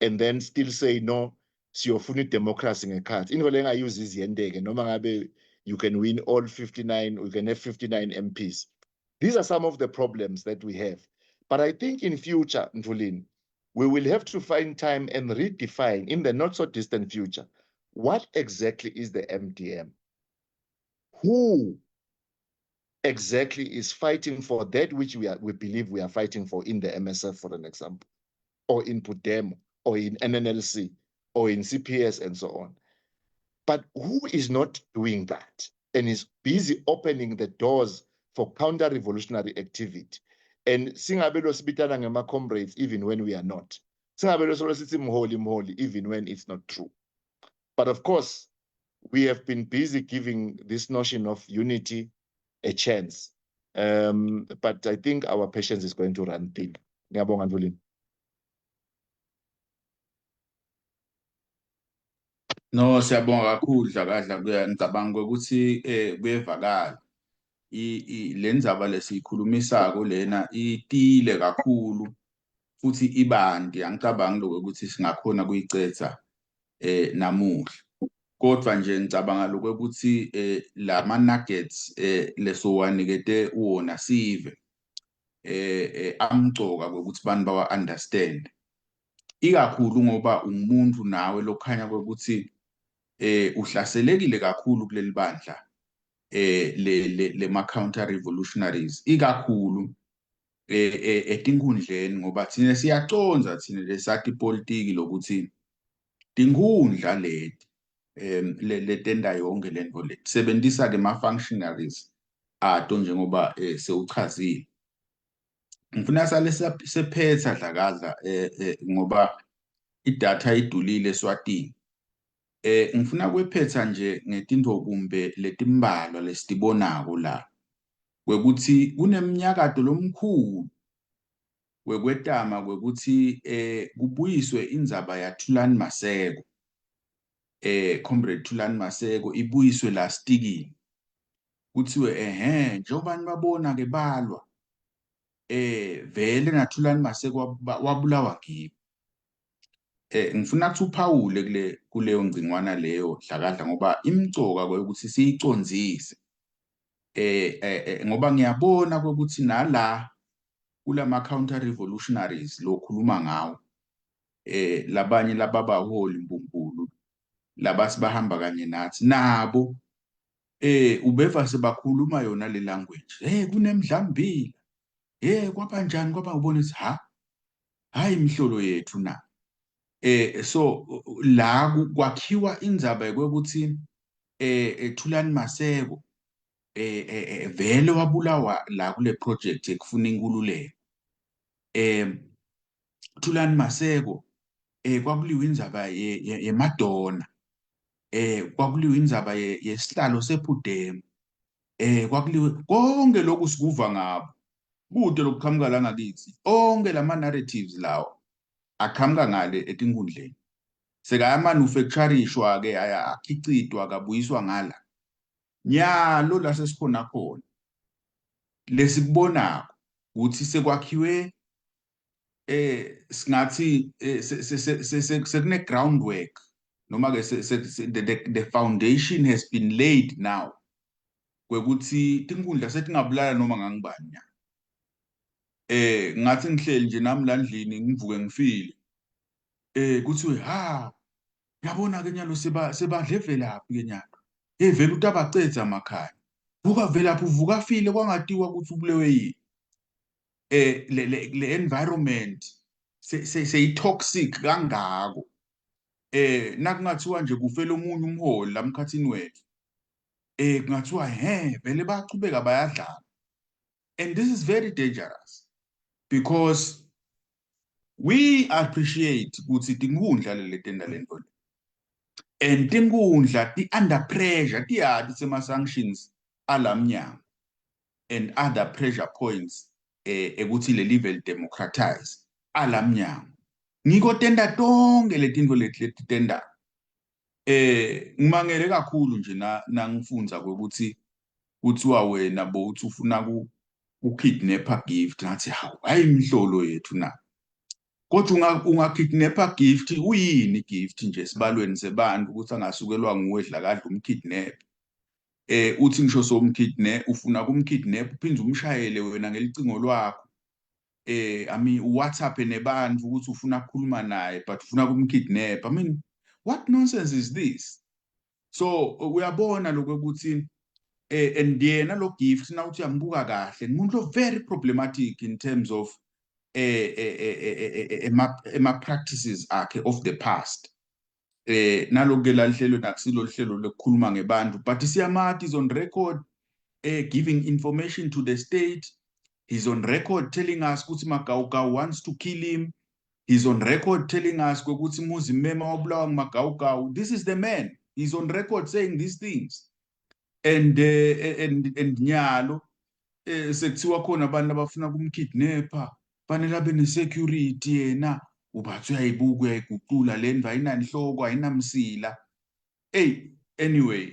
and then still say no, siyofuna idemocracy ngekhathi. Into lengayuzi iziyendeke noma ngabe you can win all 59, you can have 59 MPs. These are some of the problems that we have. But I think in future, Mvuleni, we will have to find time and redefine in the not so distant future, what exactly is the MDM? Who exactly is fighting for that which we believe we are fighting for in the MSF, for an example, or in Pudemo, or in NNLC, or in CPS, and so on. But who is not doing that and is busy opening the doors for counter-revolutionary activity? And singabelo sibitana ngema comrades even when we are not. Singabelo solo sithi mholi even when it's not true. But of course, we have been busy giving this notion of unity a chance. But I think our patience is going to run thin. Ngiyabonga Mvuleni. No, siyabonga kakhulu Dlakadla, ngicabanga ukuthi kuyevakala le ndzaba lesikhulumisako lena itile kakhulu futhi ibandi, angicabangi lokho ukuthi singakhona kuyicetha namuhla. Kodwa nje ngicabanga lokho ukuthi lama nuggets lesowanikete wona sive amgcoka ukuthi abantu bawa understand, ikakhulu ngoba umuntu nawe lokhanya ukuthi uhlaselekile kakhulu kuleli bandla le ma counter revolutionaries, ikakhulu etinkundleni, ngoba thina siyaconza thina lesati politiki lokuthi tinkundla leti letenda yonke lento le sebenzisa ke ma functionaries ato njengoba sewuchazile. Ngifuna sale sephetha Dlakadla ngoba idatha idulile eSwatini. Ngifuna kwephetha nje ngetinto kumbe letimbalwa lesitibonako la kwekuthi kuneminyakato lomkhulu wekwetama kwekuthi kubuyiswe indzaba yaThulani Maseko, comrade Thulani Maseko ibuyiswe la stikini, kuthiwe njengoba nibabona ke balwa vele naThulani Maseko wabulawa ngibo. Ngifuna ukuthi uphawule kuleyo ngcingwana leyo Dlakadla ngoba imcoka ukuthi siyiconzise ngoba ngiyabona ukuthi nala kulama counter revolutionaries lo khuluma ngawo labanye lababaholi mbumbulu labasibahamba kanye nathi nabo ubeva sebakhuluma yona le language, kunemdlambila, kwabanjani kwaba ubona ukuthi hayi imhlolo yethu na. So la kwakhiwa indzaba yokuthi Thulani Maseko vele wabulawa la kule project ekufuna inkululeko. Thulani Maseko kwakuliwa indzaba yeMadonna, kwakuliwa indzaba yesihlalo sePhudemo, kwakuliwa konke lokhu sikuva ngabo kude lokuqhamuka la ngakithi, onke lama narratives lawo aqhamuka ngale etinkundleni. sekaya-manufacturishwa ke akhicitwa kabuyiswa ngala nyalo la sesikhona khona lesikubonako ukuthi sekwakhiwe singathi sekune groundwork noma ke the foundation has been laid now kwekuthi tinkundla setingabulala noma ngangibani ngathi ngihleli nje nami la ndlini ngivuke ngifile kuthiwe yabona ke nyalo sebadle Velaphi ke nyalo vele utabacedza amakhaya vuka Velaphi uvuka afile kwangatiwa ukuthi ubulewe yini le environment seyitoxic kangako nakungathiwa nje kufela omunye umholi lamkhathini wethu kungathiwa vele bachubeka bayadlala. And this is very dangerous because we appreciate ukuthi tinkundla letenda lento and tinkundla ti under pressure tiyati sema sanctions alamnyango and other pressure points ekuthi le level democratize alamnyango ngiko tenda tonke letinto letitenda ngimangele kakhulu nje nangifundza kwekuthi kuthiwa wena bothi ufuna ukidnapper gift ngathi hayi imhlolo yethu na kodwa ungakidnapper gift uyini gift nje sibalweni sebantu ukuthi angasukelwa nguwe dlakadla umkidnap uthi ngisho somkidnap ufuna kumkidnap uphinde umshayele wena ngelicingo lwakho WhatsApp nebantu ukuthi ufuna ukukhuluma naye but ufuna kumkidnap. I mean, what nonsense is this? So uyabona lokho ukuthi and yena lo gift na uthi ambuka kahle umuntu very problematic in terms of ema practices akhe of the past naloke la lihlelo nakusilo lihlelo lokukhuluma ngebantu but siyamathi is on record giving information to the state. He's on record telling us ukuthi Magawugawu wants to kill him. He's on record telling us ukuthi muzi mema wabulawa ngMagawugawu. This is the man. He's on record saying these things. And nyalo sekuthiwa khona abantu abafuna kumkidnapper fanele abe ne-security yena ubathi uyayibuka uyayiguqula le ndva ayinanhloko ayinamsila anyway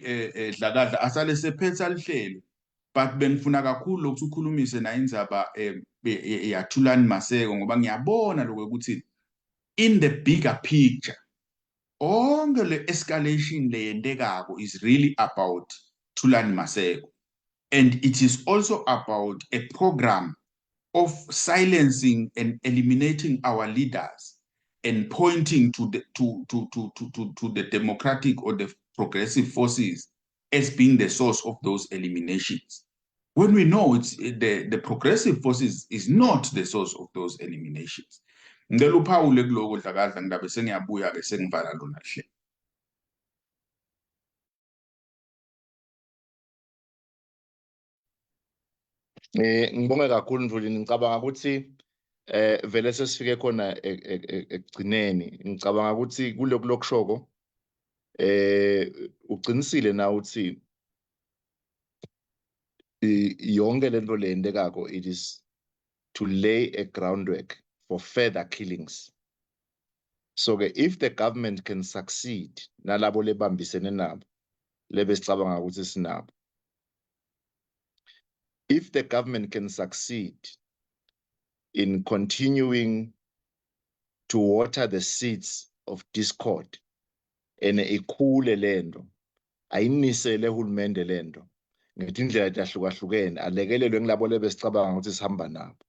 dlakadla asale sephetha lihlelo but bengifuna kakhulu lokuthi ukhulumise na indzaba yaThulani Maseko ngoba ngiyabona lokho ukuthi in the bigger picture onke le escalation leyendekako is really about Thulani Maseko and it is also about a program of silencing and eliminating our leaders and pointing to the democratic or the progressive forces as being the source of those eliminations. When we know it's the progressive forces is not the source of those eliminations. Ngicela uphawule kuloko dlakadla ngilabe sengiyabuya ke sengivala lona hle. Ngibonge kakhulu Mvuleni ngicabanga ukuthi vele sesifike khona ekugcineni ngicabanga ukuthi kuloko lokushoko uqinisile na uthi yonke lento leyendekako it is to lay a groundwork for further killings. So if the government can succeed nalabo lebambisene nabo lebe sicabanga ukuthi sinabo, if the government can succeed in continuing to water the seeds of discord and ikhule lento ayinisele uhulumende lento ngetindlela ezahlukahlukene alekelelwe ngilabo lebesicabanga ukuthi sihamba nabo,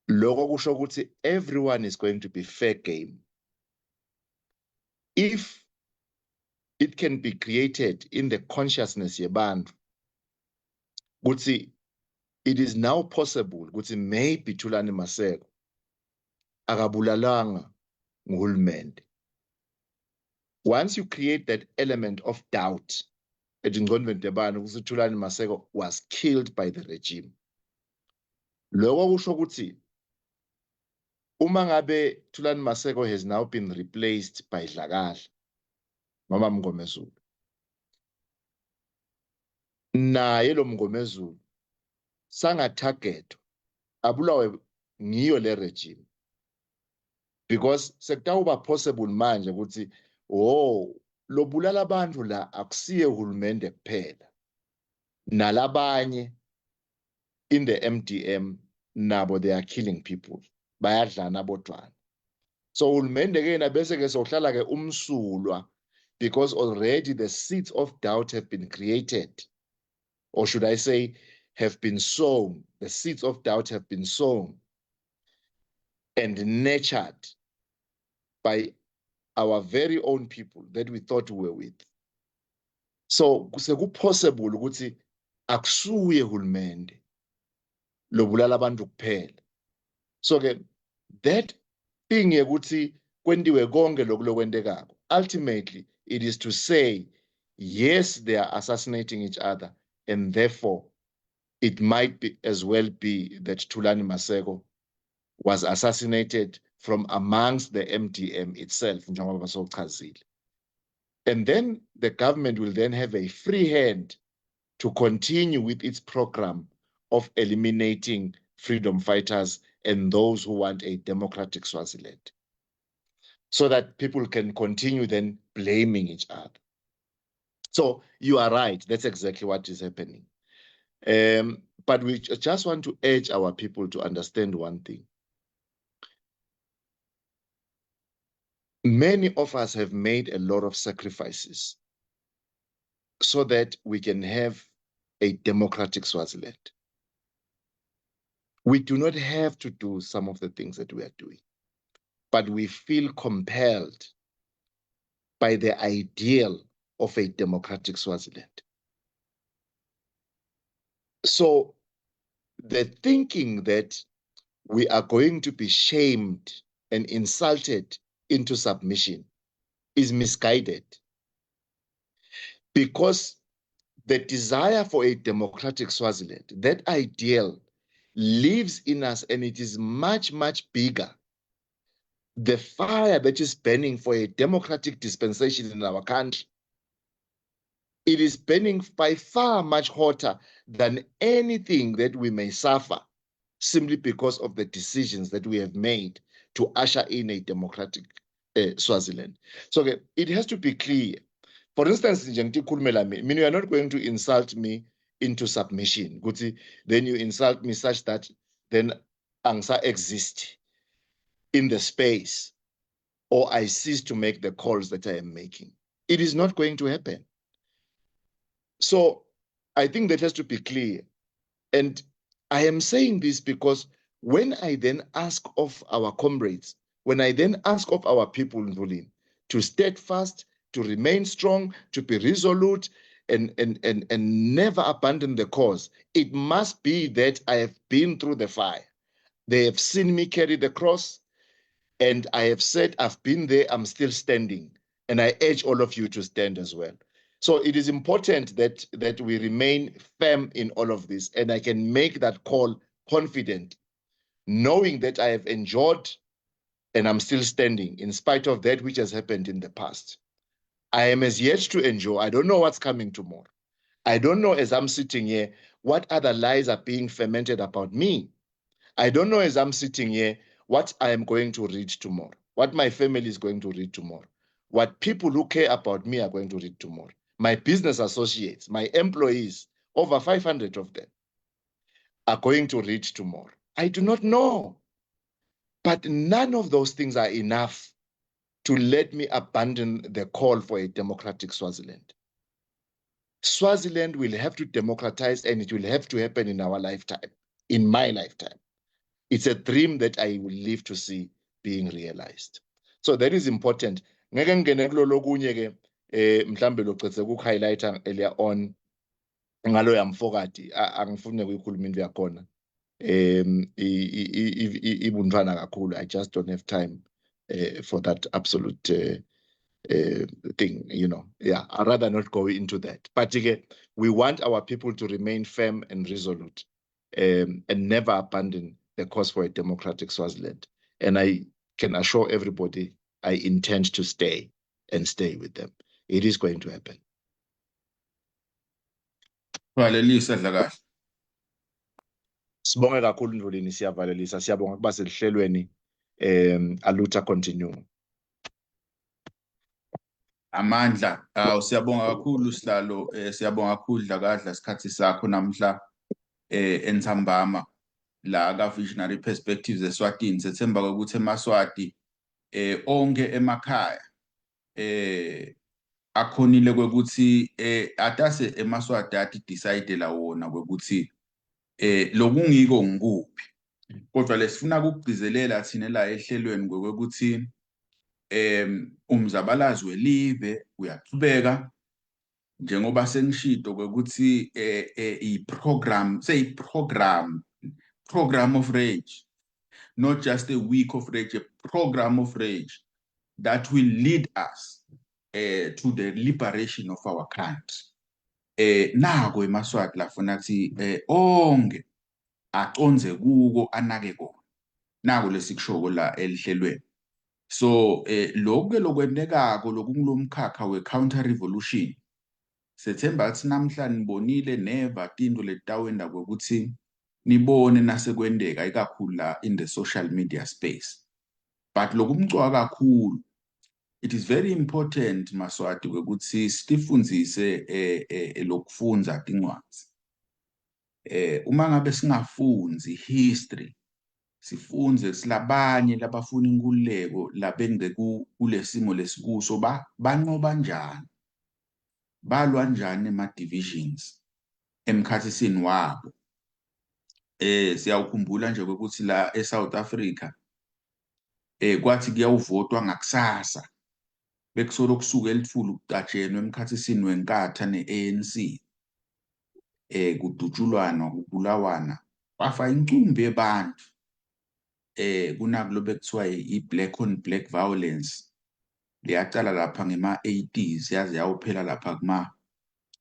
lokho kusho ukuthi everyone is going to be fair game if it can be created in the consciousness yebantu ukuthi it is now possible ukuthi maybe Thulani Maseko akabulalanga nguhulumende. Once you create that element of doubt edingqondweni yabantu ukuthi Thulani Maseko was killed by the regime, lokho kusho ukuthi uma ngabe Thulani Maseko has now been replaced by Dlakadla noma Mngometulu, naye lo Mngometulu sanga target abulawe ngiyo le regime, because sekutawuba possible manje ukuthi lobulala abantu la akusiye uhulumende kuphela, nalabanye in the MDM nabo they are killing people, bayadlana bodwana. So uhulumende ke na bese ke sohlala ke umsulwa, because already the seeds of doubt have been created, or should I say have been sown. The seeds of doubt have been sown and nurtured by our very own people that we thought we were with. So sekupossible ukuthi akusuye hulumende lobulala abantu kuphela. So ke that thing yekuthi kwendiwe konke lokwendekako, ultimately it is to say yes, they are assassinating each other, and therefore it might be as well be that Thulani Maseko was assassinated from amongst the MDM itself. And then the government will then have a free hand to continue with its program of eliminating freedom fighters and those who want a democratic Swaziland, so that people can continue then blaming each other. So you are right. That's exactly what is happening. But we just want to urge our people to understand one thing. Many of us have made a lot of sacrifices so that we can have a democratic Swaziland. We do not have to do some of the things that we are doing, but we feel compelled by the ideal of a democratic Swaziland. So the thinking that we are going to be shamed and insulted into submission is misguided, because the desire for a democratic Swaziland, that ideal, lives in us, and it is much, much bigger. The fire that is burning for a democratic dispensation in our country, it is burning by far much hotter than anything that we may suffer simply because of the decisions that we have made to usher in a democratic Swaziland. So okay, it has to be clear. For instance, you are not going to insult me into submission. Then you insult me such that then angsa exist in the space, or I cease to make the calls that I am making. It is not going to happen. So I think that has to be clear. And I am saying this because when I then ask of our comrades, when I then ask of our people in Ndulini to steadfast, to remain strong, to be resolute, and never abandon the cause, it must be that I have been through the fire. They have seen me carry the cross, and I have said, I've been there, I'm still standing. And I urge all of you to stand as well. So it is important that we remain firm in all of this, and I can make that call confident, knowing that I have endured and I'm still standing in spite of that which has happened in the past. I am as yet to endure. I don't know what's coming tomorrow. I don't know, as I'm sitting here, what other lies are being fermented about me. I don't know, as I'm sitting here, what I am going to read tomorrow, what my family is going to read tomorrow, what people who care about me are going to read tomorrow. My business associates, my employees, over 500 of them, are going to read tomorrow. I do not know. But none of those things are enough to let me abandon the call for a democratic Swaziland. Swaziland will have to democratize, and it will have to happen in our lifetime, in my lifetime. It's a dream that I will live to see being realized. So that is important. Ngeke ngene kulolo kunye ke mhlambe locetse ku-highlighter earlier on ngalo yamfokati angifune kuyikhuluma into yakhona ibuntwana kakhulu. I just don't have time for that absolute thing, Yeah, I'd rather not go into that. But again, we want our people to remain firm and resolute, and never abandon the cause for a democratic Swaziland. And I can assure everybody I intend to stay with them. It is going to happen. Valelisa Dlakahle. Sibonge kakhulu Ndulini, siyavalelisa. Siyabonga ukuba selihlelweni aluta continue. Amandla, siyabonga kakhulu Sihlalo, siyabonga kakhulu Dlakadla isikhathi sakho namhla entsambama la ka Visionary Perspectives eSwatini. Sethemba ukuthi eMaswati onke emakhaya akhonile kwekuthi atase eMaswati athi decide la wona kwekuthi lokungiko ngikuphi. Kodwa lesifuna ukugcizelela thina la ehlelweni kwekuthi umzabalazo welive uyaqhubeka njengoba sengishido kwekuthi program of rage, not just a week of rage, a program of rage that will lead us to the liberation of our country. Nako eMaswati lafuna kuthi onke aconze kuko anake kona. Nako lesikushoko la elihlelweni. So lokho lokwendekako lokungilomkhakha we-counter revolution sethemba ukuthi namhla nibonile neva tinto letawenda kwekuthi nibone nasekwendeka ikakhulu la in the social media space. But lokumcwa kakhulu, it is very important Maswati kwekuthi sifundzise lokufunza tincwadzi. Uma ngabe singafunzi history sifunze silabanye labafuna inkululeko labenge kulesimo lesikuso banqoba njani, balwa njani ema-divisions emkhathisini wabo. Siyawukhumbula nje ukuthi la eSouth Africa kwathi kuyawuvotwa ngakusasa bekusolo kusuka elithulu kucatshenwe emkhathisini wenkatha ne-ANC kudutshulwana kubulawana kwafa incumbi yabantu kunakulo bekuthiwa i-black on black violence liyacala lapha ngema-80s yaze yawophela lapha kuma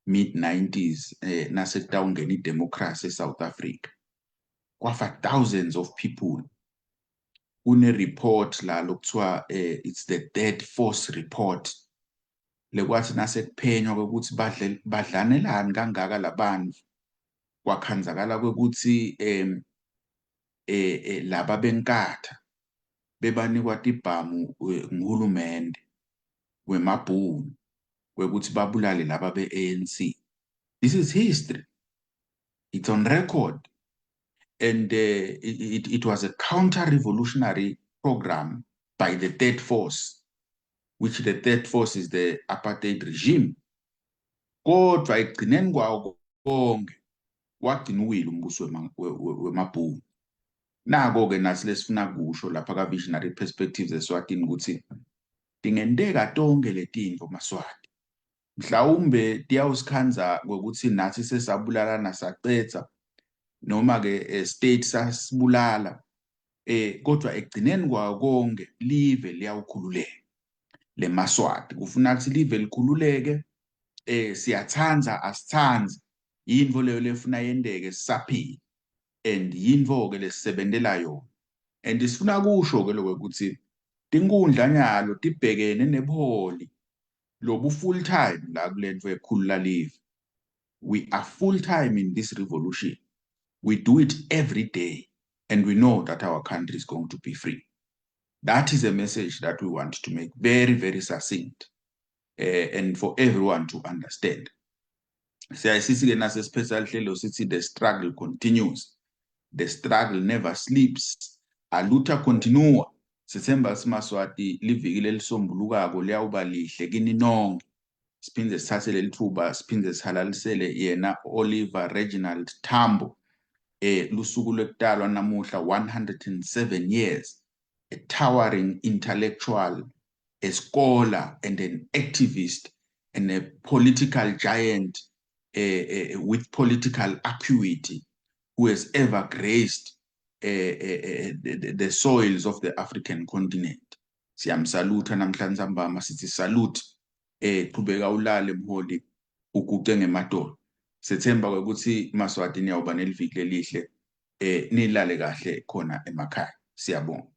mid-90s nasekutawungena idemocracy eSouth Africa. Kwafa thousands of people. Kune-report la lokuthiwa it's the dead force report. Lekwathi nasekuphenywa kwekuthi badlanelani kangaka labantu kwakhanzakala kwekuthi laba benkatha bebanikwa tibhamu nguhulumende wemabhunu kwekuthi babulale laba be-ANC. This is history. It's on record. And it was a counter-revolutionary program by the third force, which the third force is the apartheid regime. Kodwa ekugcineni kwawo konke wagcina uwile umbuso wemabhunu. Nako-ke nasi lesifuna kusho lapha ka-Visionary Perspectives eSwatini ukuthi tingendeka tonke letinto Maswati. Mhlawumbe tiyawusikhanza ngokuthi nathi sesabulalana saqedza noma-ke state sasibulala kodwa ekugcineni kwawo konke live liyawukhululeka le Maswati. Kufuna ukuthi live likhululeke, siyathanza asithanzi, yinto leyo lefuna yendeke sisaphila and yinto-ke lesisebentela yona. And sifuna kusho-ke lokho ukuthi tinkundla nyalo tibhekene nebuholi lobu full time la kulento ekhulula live. We are full time in this revolution. We do it every day and we know that our country is going to be free. That is a message that we want to make very, very succinct and for everyone to understand. Siyasisi-ke nase-special hlelo sithi the struggle continues. The struggle never sleeps. Aluta continua. Sithemba siMaswati liviki lelisombulukako liyawuba lihle kini nonke. Siphinde sithathe leli thuba siphinde sihalalisele yena Oliver Reginald Tambo lusuku lwekutalwa namuhla 107 years, a towering intellectual, a scholar and an activist and a political giant with political acuity who has ever graced the soils of the African continent. Siyamsaluta namhlanje ambama sithi salute qhubeka ulale mholi uguqe ngemadolo. Sethemba ukuthi Maswati niyawuba neliviki lelihle nilale kahle khona emakhaya. Siyabonga.